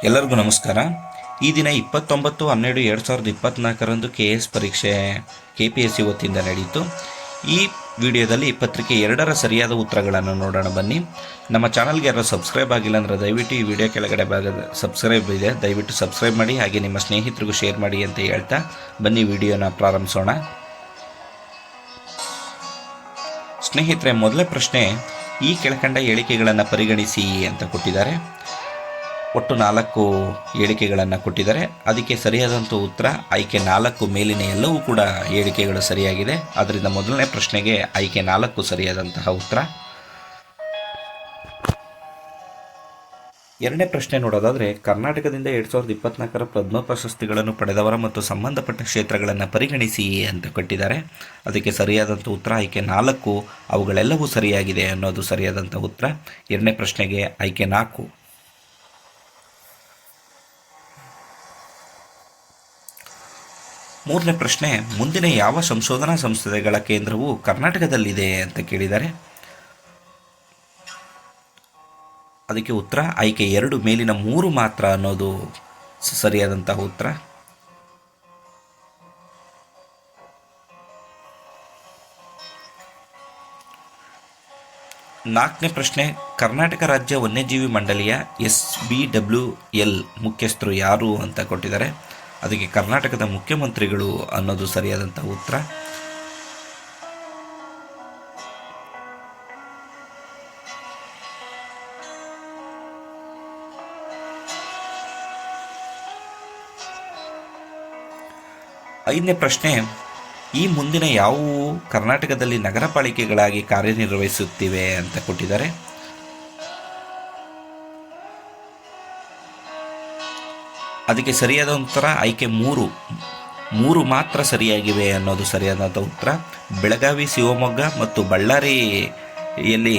ಎಲ್ಲರಿಗೂ ನಮಸ್ಕಾರ. ಈ ದಿನ 29/12/2024 KS ಪರೀಕ್ಷೆ KPSC ವತಿಯಿಂದ ನಡೆಯಿತು. ಈ ವಿಡಿಯೋದಲ್ಲಿ ಪತ್ರಿಕೆ 2ರ ಸರಿಯಾದ ಉತ್ತರಗಳನ್ನು ನೋಡೋಣ ಬನ್ನಿ. ನಮ್ಮ ಚಾನಲ್ಗೆ ಯಾರು ಸಬ್ಸ್ಕ್ರೈಬ್ ಆಗಿಲ್ಲ ಅಂದರೆ ದಯವಿಟ್ಟು ಈ ವಿಡಿಯೋ ಕೆಳಗಡೆ ಭಾಗದ ಸಬ್ಸ್ಕ್ರೈಬ್ ಇದೆ, ದಯವಿಟ್ಟು ಸಬ್ಸ್ಕ್ರೈಬ್ ಮಾಡಿ, ಹಾಗೆ ನಿಮ್ಮ ಸ್ನೇಹಿತರಿಗೂ ಶೇರ್ ಮಾಡಿ ಅಂತ ಹೇಳ್ತಾ ಬನ್ನಿ ವಿಡಿಯೋನ ಪ್ರಾರಂಭಿಸೋಣ. ಸ್ನೇಹಿತರೆ, ಮೊದಲ ಪ್ರಶ್ನೆ, ಈ ಕೆಳಕಂಡ ಹೇಳಿಕೆಗಳನ್ನು ಪರಿಗಣಿಸಿ ಅಂತ ಕೊಟ್ಟಿದ್ದಾರೆ. ಒಟ್ಟು 4 ಹೇಳಿಕೆಗಳನ್ನು ಕೊಟ್ಟಿದ್ದಾರೆ. ಅದಕ್ಕೆ ಸರಿಯಾದಂಥ ಉತ್ತರ ಆಯ್ಕೆ 4. ಮೇಲಿನ ಎಲ್ಲವೂ ಕೂಡ ಹೇಳಿಕೆಗಳು ಸರಿಯಾಗಿದೆ. ಆದ್ದರಿಂದ ಮೊದಲನೇ ಪ್ರಶ್ನೆಗೆ ಆಯ್ಕೆ 4 ಸರಿಯಾದಂತಹ ಉತ್ತರ. ಎರಡನೇ ಪ್ರಶ್ನೆ ನೋಡೋದಾದರೆ, ಕರ್ನಾಟಕದಿಂದ 2024 ಪದ್ಮ ಪ್ರಶಸ್ತಿಗಳನ್ನು ಪಡೆದವರ ಮತ್ತು ಸಂಬಂಧಪಟ್ಟ ಕ್ಷೇತ್ರಗಳನ್ನು ಪರಿಗಣಿಸಿ ಅಂತ ಕೊಟ್ಟಿದ್ದಾರೆ. ಅದಕ್ಕೆ ಸರಿಯಾದಂಥ ಉತ್ತರ ಆಯ್ಕೆ 4. ಅವುಗಳೆಲ್ಲವೂ ಸರಿಯಾಗಿದೆ ಅನ್ನೋದು ಸರಿಯಾದಂಥ ಉತ್ತರ. ಎರಡನೇ ಪ್ರಶ್ನೆಗೆ ಆಯ್ಕೆ 4. ಮೂರನೇ ಪ್ರಶ್ನೆ, ಮುಂದಿನ ಯಾವ ಸಂಶೋಧನಾ ಸಂಸ್ಥೆಗಳ ಕೇಂದ್ರವು ಕರ್ನಾಟಕದಲ್ಲಿದೆ ಅಂತ ಕೇಳಿದ್ದಾರೆ. ಅದಕ್ಕೆ ಉತ್ತರ ಆಯ್ಕೆ 2. ಮೇಲಿನ 3 ಮಾತ್ರ ಅನ್ನೋದು ಸರಿಯಾದಂತಹ ಉತ್ತರ. ನಾಲ್ಕನೇ ಪ್ರಶ್ನೆ, ಕರ್ನಾಟಕ ರಾಜ್ಯ ವನ್ಯಜೀವಿ ಮಂಡಳಿಯ SBWL ಮುಖ್ಯಸ್ಥರು ಯಾರು ಅಂತ ಕೊಟ್ಟಿದ್ದಾರೆ. ಅದಕ್ಕೆ ಕರ್ನಾಟಕದ ಮುಖ್ಯಮಂತ್ರಿಗಳು ಅನ್ನೋದು ಸರಿಯಾದಂಥ ಉತ್ತರ. ಐದನೇ ಪ್ರಶ್ನೆ, ಈ ಮುಂದಿನ ಯಾವುವು ಕರ್ನಾಟಕದಲ್ಲಿ ನಗರ ಪಾಲಿಕೆಗಳಾಗಿ ಕಾರ್ಯನಿರ್ವಹಿಸುತ್ತಿವೆ ಅಂತ ಕೊಟ್ಟಿದ್ದಾರೆ. ಅದಕ್ಕೆ ಸರಿಯಾದ ಉತ್ತರ ಆಯ್ಕೆ 3 ಮಾತ್ರ ಸರಿಯಾಗಿವೆ ಅನ್ನೋದು ಸರಿಯಾದಂಥ ಉತ್ತರ. ಬೆಳಗಾವಿ, ಶಿವಮೊಗ್ಗ ಮತ್ತು ಬಳ್ಳಾರಿಯಲ್ಲಿ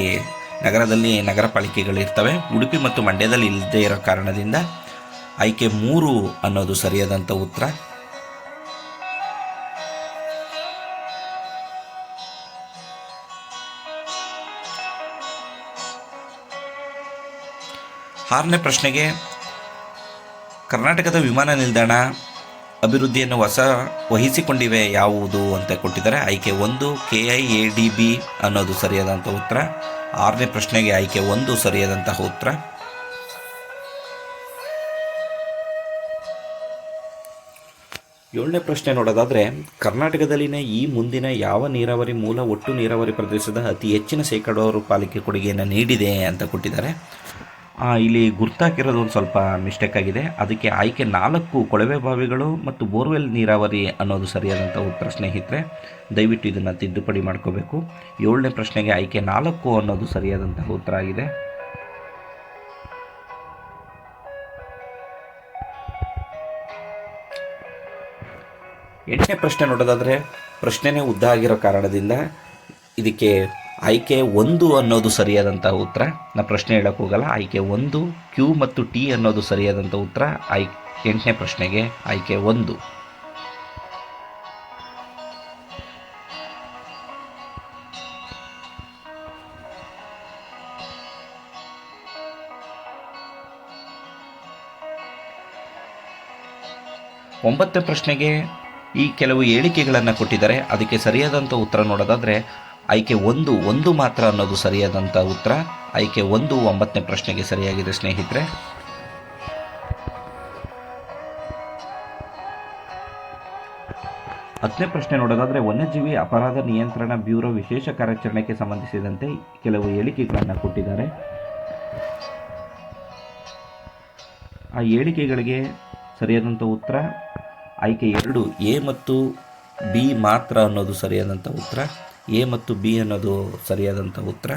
ನಗರದಲ್ಲಿ ನಗರ ಪಾಲಿಕೆಗಳಿರ್ತವೆ. ಉಡುಪಿ ಮತ್ತು ಮಂಡ್ಯದಲ್ಲಿ ಇಲ್ಲದೇ ಇರೋ ಕಾರಣದಿಂದ ಆಯ್ಕೆ 3 ಅನ್ನೋದು ಸರಿಯಾದಂಥ ಉತ್ತರ. ಆರನೇ ಪ್ರಶ್ನೆಗೆ, ಕರ್ನಾಟಕದ ವಿಮಾನ ನಿಲ್ದಾಣ ಅಭಿವೃದ್ಧಿಯನ್ನು ವಹಿಸಿಕೊಂಡಿವೆ ಯಾವುದು ಅಂತ ಕೊಟ್ಟಿದ್ದಾರೆ. ಆಯ್ಕೆ 1 KIADB ಅನ್ನೋದು ಸರಿಯಾದಂಥ ಉತ್ತರ. 6ನೇ ಪ್ರಶ್ನೆಗೆ ಆಯ್ಕೆ 1 ಸರಿಯಾದಂತಹ ಉತ್ತರ. 7ನೇ ಪ್ರಶ್ನೆ ನೋಡೋದಾದರೆ, ಕರ್ನಾಟಕದಲ್ಲಿನ ಈ ಮುಂದಿನ ಯಾವ ನೀರಾವರಿ ಮೂಲ ಒಟ್ಟು ನೀರಾವರಿ ಪ್ರದೇಶದ ಅತಿ ಹೆಚ್ಚಿನ ಶೇಕಡಾವಾರು ಪಾಲಿಕೆ ಕೊಡುಗೆಯನ್ನು ನೀಡಿದೆ ಅಂತ ಕೊಟ್ಟಿದ್ದಾರೆ. ಇಲ್ಲಿ ಗುರ್ತಾಕಿರೋದು ಒಂದು ಸ್ವಲ್ಪ ಮಿಸ್ಟೇಕ್ ಆಗಿದೆ. ಅದಕ್ಕೆ ಆಯ್ಕೆ 4 ಕೊಳವೆ ಬಾವಿಗಳು ಮತ್ತು ಬೋರ್ವೆಲ್ ನೀರಾವರಿ ಅನ್ನೋದು ಸರಿಯಾದಂಥ ಉತ್ತರ. ಸ್ನೇಹಿತರೆ, ದಯವಿಟ್ಟು ಇದನ್ನು ತಿದ್ದುಪಡಿ ಮಾಡ್ಕೋಬೇಕು. 7ನೇ ಪ್ರಶ್ನೆಗೆ ಆಯ್ಕೆ 4 ಅನ್ನೋದು ಸರಿಯಾದಂತಹ ಉತ್ತರ ಆಗಿದೆ. 8ನೇ ಪ್ರಶ್ನೆ ನೋಡೋದಾದರೆ, ಪ್ರಶ್ನೆನೇ ಉದ್ದ ಆಗಿರೋ ಕಾರಣದಿಂದ ಇದಕ್ಕೆ ಆಯ್ಕೆ 1 ಅನ್ನೋದು ಸರಿಯಾದಂಥ ಉತ್ತರ. ನಾನು ಪ್ರಶ್ನೆ ಹೇಳಕ್ಕೆ ಹೋಗಲ್ಲ. ಆಯ್ಕೆ 1 Q ಮತ್ತು T ಅನ್ನೋದು ಸರಿಯಾದಂಥ ಉತ್ತರ. 8ನೇ ಪ್ರಶ್ನೆಗೆ ಆಯ್ಕೆ 1. ಒಂಬತ್ತನೇ ಪ್ರಶ್ನೆಗೆ ಈ ಕೆಲವು ಹೇಳಿಕೆಗಳನ್ನು ಕೊಟ್ಟಿದ್ದಾರೆ. ಅದಕ್ಕೆ ಸರಿಯಾದಂಥ ಉತ್ತರ ನೋಡೋದಾದರೆ ಆಯ್ಕೆ 1 ಮಾತ್ರ ಅನ್ನೋದು ಸರಿಯಾದಂಥ ಉತ್ತರ. ಆಯ್ಕೆ 1 9ನೇ ಪ್ರಶ್ನೆಗೆ ಸರಿಯಾಗಿದೆ ಸ್ನೇಹಿತರೆ. 10ನೇ ಪ್ರಶ್ನೆ ನೋಡೋದಾದರೆ, ವನ್ಯಜೀವಿ ಅಪರಾಧ ನಿಯಂತ್ರಣ ಬ್ಯೂರೋ ವಿಶೇಷ ಕಾರ್ಯಾಚರಣೆಗೆ ಸಂಬಂಧಿಸಿದಂತೆ ಕೆಲವು ಹೇಳಿಕೆಗಳನ್ನು ಕೊಟ್ಟಿದ್ದಾರೆ. ಆ ಹೇಳಿಕೆಗಳಿಗೆ ಸರಿಯಾದಂಥ ಉತ್ತರ ಆಯ್ಕೆ 2 A ಮತ್ತು B ಮಾತ್ರ ಅನ್ನೋದು ಸರಿಯಾದಂಥ ಉತ್ತರ. A ಮತ್ತು B ಅನ್ನೋದು ಸರಿಯಾದಂಥ ಉತ್ತರ.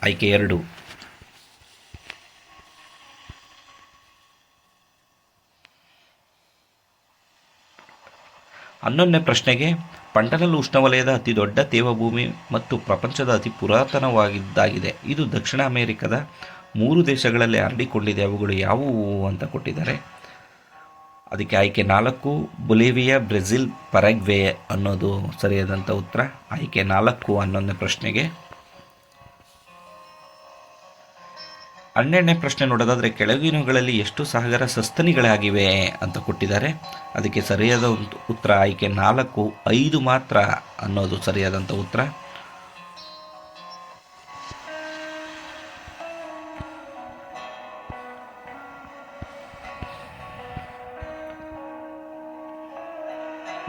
ಆಯ್ಕೆ 2. 11ನೇ ಪ್ರಶ್ನೆಗೆ, ಪಂಟನಲ್ ಉಷ್ಣವಲಯದ ಅತಿ ದೊಡ್ಡ ತೇವಭೂಮಿ ಮತ್ತು ಪ್ರಪಂಚದ ಅತಿ ಪುರಾತನವಾಗಿದ್ದಾಗಿದೆ. ಇದು ದಕ್ಷಿಣ ಅಮೆರಿಕದ 3 ದೇಶಗಳಲ್ಲಿ ಹರಡಿಕೊಂಡಿದೆ. ಅವುಗಳು ಯಾವುವು ಅಂತ ಕೊಟ್ಟಿದ್ದಾರೆ. ಅದಕ್ಕೆ ಆಯ್ಕೆ 4 ಬೊಲಿವಿಯಾ, ಬ್ರೆಜಿಲ್, ಪರಾಗ್ವೆ ಅನ್ನೋದು ಸರಿಯಾದಂಥ ಉತ್ತರ. ಆಯ್ಕೆ 4 11ನೇ ಪ್ರಶ್ನೆಗೆ. ಹನ್ನೆರಡನೇ ಪ್ರಶ್ನೆ ನೋಡೋದಾದರೆ ಕೆಳಗಿನವುಗಳಲ್ಲಿ ಎಷ್ಟು ಸಾಗರ ಸಸ್ತನಿಗಳಾಗಿವೆ ಅಂತ ಕೊಟ್ಟಿದ್ದಾರೆ. ಅದಕ್ಕೆ ಸರಿಯಾದ ಉತ್ತರ ಆಯ್ಕೆ 4, 5 ಮಾತ್ರ ಅನ್ನೋದು ಸರಿಯಾದಂಥ ಉತ್ತರ.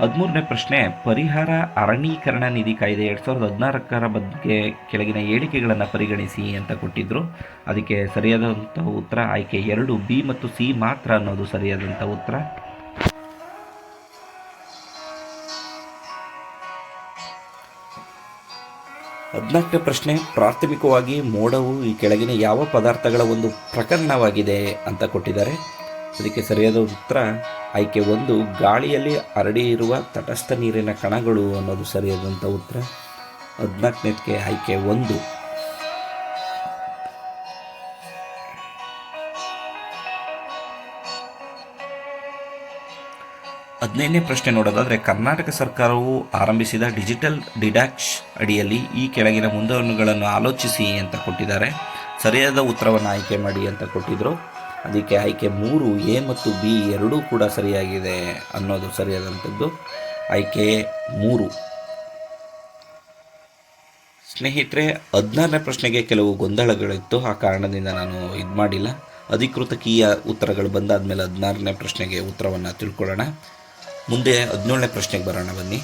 ಹದಿಮೂರನೇ ಪ್ರಶ್ನೆ ಪರಿಹಾರ ಅರಣ್ಯೀಕರಣ ನಿಧಿ ಕಾಯ್ದೆ 2016 ಬಗ್ಗೆ ಕೆಳಗಿನ ಹೇಳಿಕೆಗಳನ್ನು ಪರಿಗಣಿಸಿ ಅಂತ ಕೊಟ್ಟಿದ್ರು. ಅದಕ್ಕೆ ಸರಿಯಾದಂಥ ಉತ್ತರ ಆಯ್ಕೆ 2, ಬಿ ಮತ್ತು ಸಿ ಮಾತ್ರ ಅನ್ನೋದು ಸರಿಯಾದಂಥ ಉತ್ತರ. 14ನೇ ಪ್ರಶ್ನೆ ಪ್ರಾಥಮಿಕವಾಗಿ ಮೋಡವು ಈ ಕೆಳಗಿನ ಯಾವ ಪದಾರ್ಥಗಳ ಒಂದು ಪ್ರಕರಣವಾಗಿದೆ ಅಂತ ಕೊಟ್ಟಿದ್ದಾರೆ. ಅದಕ್ಕೆ ಸರಿಯಾದ ಉತ್ತರ ಆಯ್ಕೆ 1, ಗಾಳಿಯಲ್ಲಿ ಹರಡಿರುವ ತಟಸ್ಥ ನೀರಿನ ಕಣಗಳು ಅನ್ನೋದು ಸರಿಯಾದಂಥ ಉತ್ತರ. 14ನೇದಕ್ಕೆ ಆಯ್ಕೆ 1. 15ನೇ ಪ್ರಶ್ನೆ ನೋಡೋದಾದರೆ ಕರ್ನಾಟಕ ಸರ್ಕಾರವು ಆರಂಭಿಸಿದ ಡಿಜಿಟಲ್ ಡಿಡಾಕ್ಷ್ ಅಡಿಯಲ್ಲಿ ಈ ಕೆಳಗಿನ ಮುಂದಾಳುಗಳನ್ನು ಆಲೋಚಿಸಿ ಅಂತ ಕೊಟ್ಟಿದ್ದಾರೆ. ಸರಿಯಾದ ಉತ್ತರವನ್ನು ಆಯ್ಕೆ ಮಾಡಿ ಅಂತ ಕೊಟ್ಟಿದ್ರು. ಅದಕ್ಕೆ ಆಯ್ಕೆ 3, ಎ ಮತ್ತು ಬಿ ಎರಡೂ ಕೂಡ ಸರಿಯಾಗಿದೆ ಅನ್ನೋದು ಸರಿಯಾದಂಥದ್ದು. ಆಯ್ಕೆ 3. ಸ್ನೇಹಿತರೆ, 16ನೇ ಪ್ರಶ್ನೆಗೆ ಕೆಲವು ಗೊಂದಲಗಳಿತ್ತು. ಆ ಕಾರಣದಿಂದ ನಾನು ಇದು ಮಾಡಿಲ್ಲ. ಅಧಿಕೃತ ಕೀಯ ಉತ್ತರಗಳು ಬಂದಾದಮೇಲೆ 16ನೇ ಪ್ರಶ್ನೆಗೆ ಉತ್ತರವನ್ನು ತಿಳ್ಕೊಳ್ಳೋಣ. ಮುಂದೆ 17ನೇ ಪ್ರಶ್ನೆಗೆ ಬರೋಣ ಬನ್ನಿ.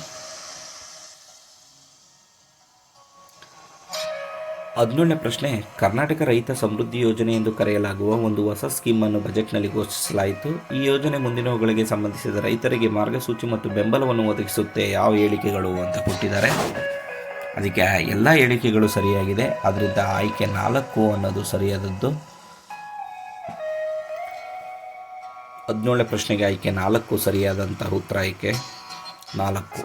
17ನೇ ಪ್ರಶ್ನೆ ಕರ್ನಾಟಕ ರೈತ ಸಮೃದ್ಧಿ ಯೋಜನೆ ಎಂದು ಕರೆಯಲಾಗುವ ಒಂದು ಹೊಸ ಸ್ಕೀಮನ್ನು ಬಜೆಟ್ನಲ್ಲಿ ಘೋಷಿಸಲಾಯಿತು. ಈ ಯೋಜನೆ ಮುಂದಿನವುಗಳಿಗೆ ಸಂಬಂಧಿಸಿದ ರೈತರಿಗೆ ಮಾರ್ಗಸೂಚಿ ಮತ್ತು ಬೆಂಬಲವನ್ನು ಒದಗಿಸುತ್ತೆ. ಯಾವ ಹೇಳಿಕೆಗಳು ಅಂತ ಕೊಟ್ಟಿದ್ದಾರೆ. ಅದಕ್ಕೆ ಎಲ್ಲ ಹೇಳಿಕೆಗಳು ಸರಿಯಾಗಿದೆ. ಅದರಿಂದ ಆಯ್ಕೆ 4 ಅನ್ನೋದು ಸರಿಯಾದದ್ದು. 17ನೇ ಪ್ರಶ್ನೆಗೆ ಆಯ್ಕೆ 4 ಸರಿಯಾದಂತಹ ಉತ್ತರ. ಆಯ್ಕೆ 4.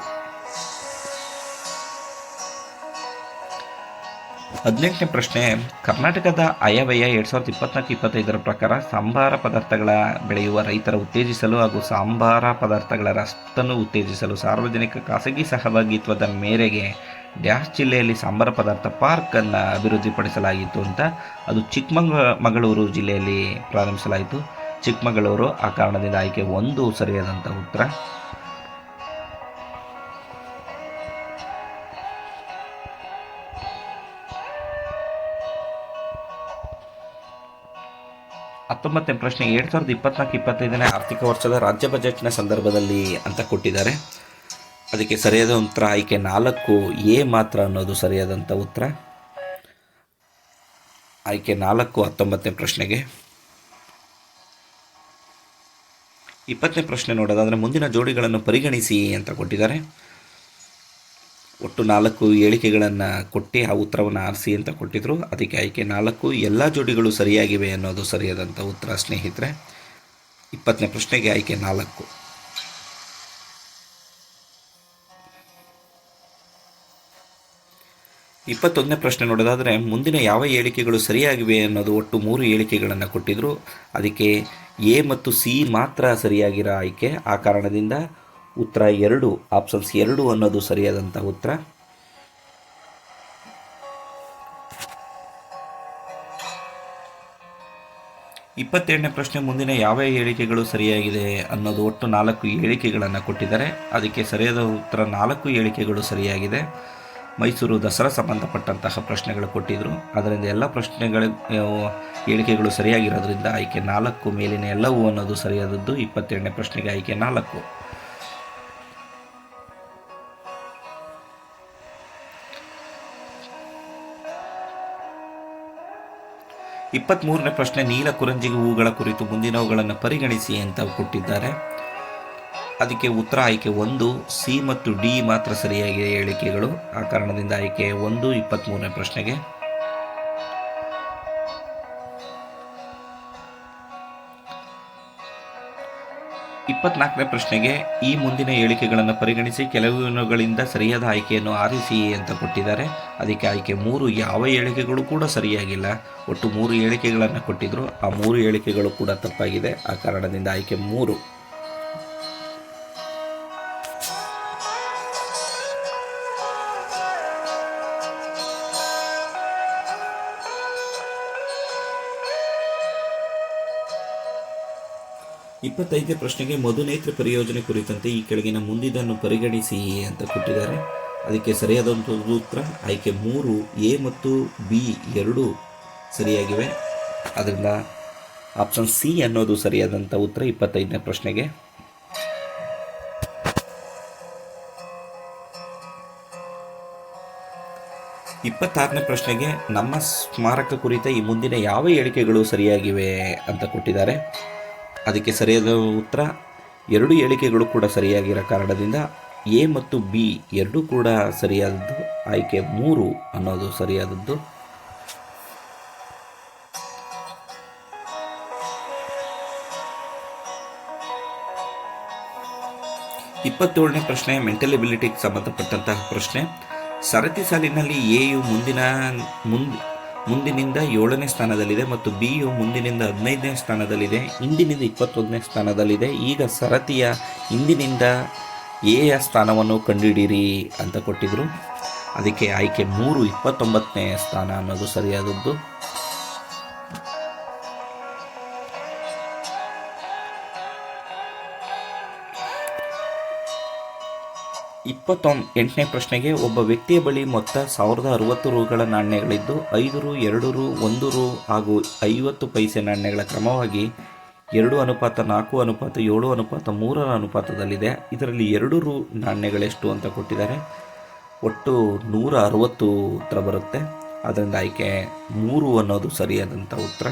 18ನೇ ಪ್ರಶ್ನೆ ಕರ್ನಾಟಕದ ಆಯವ್ಯಯ 2024-25 ಪ್ರಕಾರ ಸಾಂಬಾರ ಪದಾರ್ಥಗಳ ಬೆಳೆಯುವ ರೈತರ ಉತ್ತೇಜಿಸಲು ಹಾಗೂ ಸಾಂಬಾರ ಪದಾರ್ಥಗಳ ರಫ್ತನ್ನು ಉತ್ತೇಜಿಸಲು ಸಾರ್ವಜನಿಕ ಖಾಸಗಿ ಸಹಭಾಗಿತ್ವದ ಮೇರೆಗೆ ಡ್ಯಾಶ್ ಜಿಲ್ಲೆಯಲ್ಲಿ ಸಾಂಬಾರ ಪದಾರ್ಥ ಪಾರ್ಕನ್ನು ಅಭಿವೃದ್ಧಿಪಡಿಸಲಾಗಿತ್ತು ಅಂತ. ಅದು ಚಿಕ್ಕಮಗಳೂರು ಜಿಲ್ಲೆಯಲ್ಲಿ ಪ್ರಾರಂಭಿಸಲಾಯಿತು. ಚಿಕ್ಕಮಗಳೂರು. ಆ ಕಾರಣದಿಂದ ಆಯ್ಕೆ 1 ಸರಿಯಾದಂಥ ಉತ್ತರ. 19ನೇ ಪ್ರಶ್ನೆ 2024-25ನೇ ಆರ್ಥಿಕ ವರ್ಷದ ರಾಜ್ಯ ಬಜೆಟ್ನ ಸಂದರ್ಭದಲ್ಲಿ ಅಂತ ಕೊಟ್ಟಿದ್ದಾರೆ. ಅದಕ್ಕೆ ಸರಿಯಾದ ಉತ್ತರ ಆಯ್ಕೆ 4, ಎ ಮಾತ್ರ ಅನ್ನೋದು ಸರಿಯಾದಂಥ ಉತ್ತರ. ಆಯ್ಕೆ 4 19ನೇ ಪ್ರಶ್ನೆಗೆ. 20ನೇ ಪ್ರಶ್ನೆ ನೋಡೋದಾದರೆ ಮುಂದಿನ ಜೋಡಿಗಳನ್ನು ಪರಿಗಣಿಸಿ ಅಂತ ಕೊಟ್ಟಿದ್ದಾರೆ. ಒಟ್ಟು 4 ಹೇಳಿಕೆಗಳನ್ನು ಕೊಟ್ಟು ಆ ಉತ್ತರವನ್ನು ಆರಿಸಿ ಅಂತ ಕೊಟ್ಟಿದ್ರು. ಅದಕ್ಕೆ ಆಯ್ಕೆ 4 ಎಲ್ಲ ಜೋಡಿಗಳು ಸರಿಯಾಗಿವೆ ಅನ್ನೋದು ಸರಿಯಾದಂಥ ಉತ್ತರ ಸ್ನೇಹಿತರೆ. 20ನೇ ಪ್ರಶ್ನೆಗೆ ಆಯ್ಕೆ 4. 21ನೇ ಪ್ರಶ್ನೆ ನೋಡೋದಾದರೆ ಮುಂದಿನ ಯಾವ ಹೇಳಿಕೆಗಳು ಸರಿಯಾಗಿವೆ ಅನ್ನೋದು ಒಟ್ಟು 3 ಹೇಳಿಕೆಗಳನ್ನು ಕೊಟ್ಟಿದ್ರು. ಅದಕ್ಕೆ ಎ ಮತ್ತು ಸಿ ಮಾತ್ರ ಸರಿಯಾಗಿರೋ ಆಯ್ಕೆ. ಆ ಕಾರಣದಿಂದ ಉತ್ತರ 2, ಆಪ್ಷನ್ಸ್ 2 ಅನ್ನೋದು ಸರಿಯಾದಂಥ ಉತ್ತರ. 22ನೇ ಪ್ರಶ್ನೆ ಮುಂದಿನ ಯಾವ ಹೇಳಿಕೆಗಳು ಸರಿಯಾಗಿದೆ ಅನ್ನೋದು ಒಟ್ಟು 4 ಹೇಳಿಕೆಗಳನ್ನು ಕೊಟ್ಟಿದ್ದಾರೆ. ಅದಕ್ಕೆ ಸರಿಯಾದ ಉತ್ತರ 4 ಹೇಳಿಕೆಗಳು ಸರಿಯಾಗಿದೆ. ಮೈಸೂರು ದಸರಾ ಸಂಬಂಧಪಟ್ಟಂತಹ ಪ್ರಶ್ನೆಗಳು ಕೊಟ್ಟಿದ್ದರು. ಅದರಿಂದ ಎಲ್ಲ ಹೇಳಿಕೆಗಳು ಸರಿಯಾಗಿರೋದ್ರಿಂದ ಆಯ್ಕೆ 4 ಮೇಲಿನ ಎಲ್ಲವೂ ಅನ್ನೋದು ಸರಿಯಾದದ್ದು. 22ನೇ ಪ್ರಶ್ನೆಗೆ ಆಯ್ಕೆ 4. 23ನೇ ಪ್ರಶ್ನೆ ನೀಲ ಕುರಂಜಿಗೆ ಹೂಗಳ ಕುರಿತು ಮುಂದಿನವುಗಳನ್ನು ಪರಿಗಣಿಸಿ ಅಂತ ಕೊಟ್ಟಿದ್ದಾರೆ. ಅದಕ್ಕೆ ಉತ್ತರ ಆಯ್ಕೆ 1, ಸಿ ಮತ್ತು ಡಿ ಮಾತ್ರ ಸರಿಯಾಗಿ ಹೇಳಿಕೆಗಳು. ಆ ಕಾರಣದಿಂದ ಆಯ್ಕೆ 1 23ನೇ ಪ್ರಶ್ನೆಗೆ. 24ನೇ ಪ್ರಶ್ನೆಗೆ ಈ ಮುಂದಿನ ಹೇಳಿಕೆಗಳನ್ನು ಪರಿಗಣಿಸಿ ಕೆಲವುಗಳಿಂದ ಸರಿಯಾದ ಆಯ್ಕೆಯನ್ನು ಆರಿಸಿ ಅಂತ ಕೊಟ್ಟಿದ್ದಾರೆ. ಅದಕ್ಕೆ ಆಯ್ಕೆ 3 ಯಾವ ಹೇಳಿಕೆಗಳು ಕೂಡ ಸರಿಯಾಗಿಲ್ಲ. ಒಟ್ಟು 3 ಹೇಳಿಕೆಗಳನ್ನು ಕೊಟ್ಟಿದ್ರು. ಆ 3 ಹೇಳಿಕೆಗಳು ಕೂಡ ತಪ್ಪಾಗಿದೆ. ಆ ಕಾರಣದಿಂದ ಆಯ್ಕೆ 3. 25 25ನೇ ಪ್ರಶ್ನೆಗೆ ಮಧುನೇತ್ರ ಪರಿಯೋಜನೆ ಕುರಿತಂತೆ ಈ ಕೆಳಗಿನ ಮುಂದಿದನ್ನು ಪರಿಗಣಿಸಿ ಅಂತ ಕೊಟ್ಟಿದ್ದಾರೆ. ಅದಕ್ಕೆ ಸರಿಯಾದಂಥ ಉತ್ತರ ಆಯ್ಕೆ 3, ಎ ಮತ್ತು ಬಿ ಎರಡೂ ಸರಿಯಾಗಿವೆ. ಅದರಿಂದ ಆಪ್ಷನ್ ಸಿ ಅನ್ನೋದು ಸರಿಯಾದಂಥ ಉತ್ತರ 25ನೇ ಪ್ರಶ್ನೆಗೆ. 26ನೇ ಪ್ರಶ್ನೆಗೆ ನಮ್ಮ ಸ್ಮಾರಕ ಕುರಿತ ಈ ಮುಂದಿನ ಯಾವ ಹೇಳಿಕೆಗಳು ಸರಿಯಾಗಿವೆ ಅಂತ ಕೊಟ್ಟಿದ್ದಾರೆ. ಅದಕ್ಕೆ ಸರಿಯಾದ ಉತ್ತರ ಎರಡು ಹೇಳಿಕೆಗಳು ಕೂಡ ಸರಿಯಾಗಿರೋ ಕಾರಣದಿಂದ ಎ ಮತ್ತು ಬಿ ಎರಡೂ ಕೂಡ ಸರಿಯಾದದ್ದು. ಆಯ್ಕೆ 3 ಅನ್ನೋದು ಸರಿಯಾದದ್ದು. 27ನೇ ಪ್ರಶ್ನೆ ಮೆಂಟಲ್ ಎಬಿಲಿಟಿಗೆ ಸಂಬಂಧಪಟ್ಟಂತಹ ಪ್ರಶ್ನೆ. ಸರತಿ ಸಾಲಿನಲ್ಲಿ ಎಯು ಮುಂದಿನಿಂದ 7ನೇ ಸ್ಥಾನದಲ್ಲಿದೆ ಮತ್ತು ಬಿಯು ಮುಂದಿನಿಂದ 15ನೇ ಸ್ಥಾನದಲ್ಲಿದೆ, ಹಿಂದಿನಿಂದ 21ನೇ ಸ್ಥಾನದಲ್ಲಿದೆ. ಈಗ ಸರತಿಯ ಹಿಂದಿನಿಂದ ಎಯ ಸ್ಥಾನವನ್ನು ಕಂಡುಹಿಡಿಯಿರಿ ಅಂತ ಕೊಟ್ಟಿದ್ರು. ಅದಕ್ಕೆ ಆಯ್ಕೆ 3 29ನೇ ಸ್ಥಾನ ಅನ್ನೋದು ಸರಿಯಾದದ್ದು. 28ನೇ ಪ್ರಶ್ನೆಗೆ ಒಬ್ಬ ವ್ಯಕ್ತಿಯ ಬಳಿ ಮೊತ್ತ 1060 ರೂಗಳ ನಾಣ್ಯಗಳಿದ್ದು 5 ರು, 2 ರು, 1 ರು ಹಾಗೂ 50 ಪೈಸೆ ನಾಣ್ಯಗಳ ಕ್ರಮವಾಗಿ 2:4:7:3 ಅನುಪಾತದಲ್ಲಿದೆ. ಇದರಲ್ಲಿ 2 ರು ನಾಣ್ಯಗಳೆಷ್ಟು ಅಂತ ಕೊಟ್ಟಿದ್ದಾರೆ. ಒಟ್ಟು 160 ಉತ್ತರ ಬರುತ್ತೆ. ಅದರಿಂದ ಆಯ್ಕೆ 3 ಅನ್ನೋದು ಸರಿಯಾದಂಥ ಉತ್ತರ.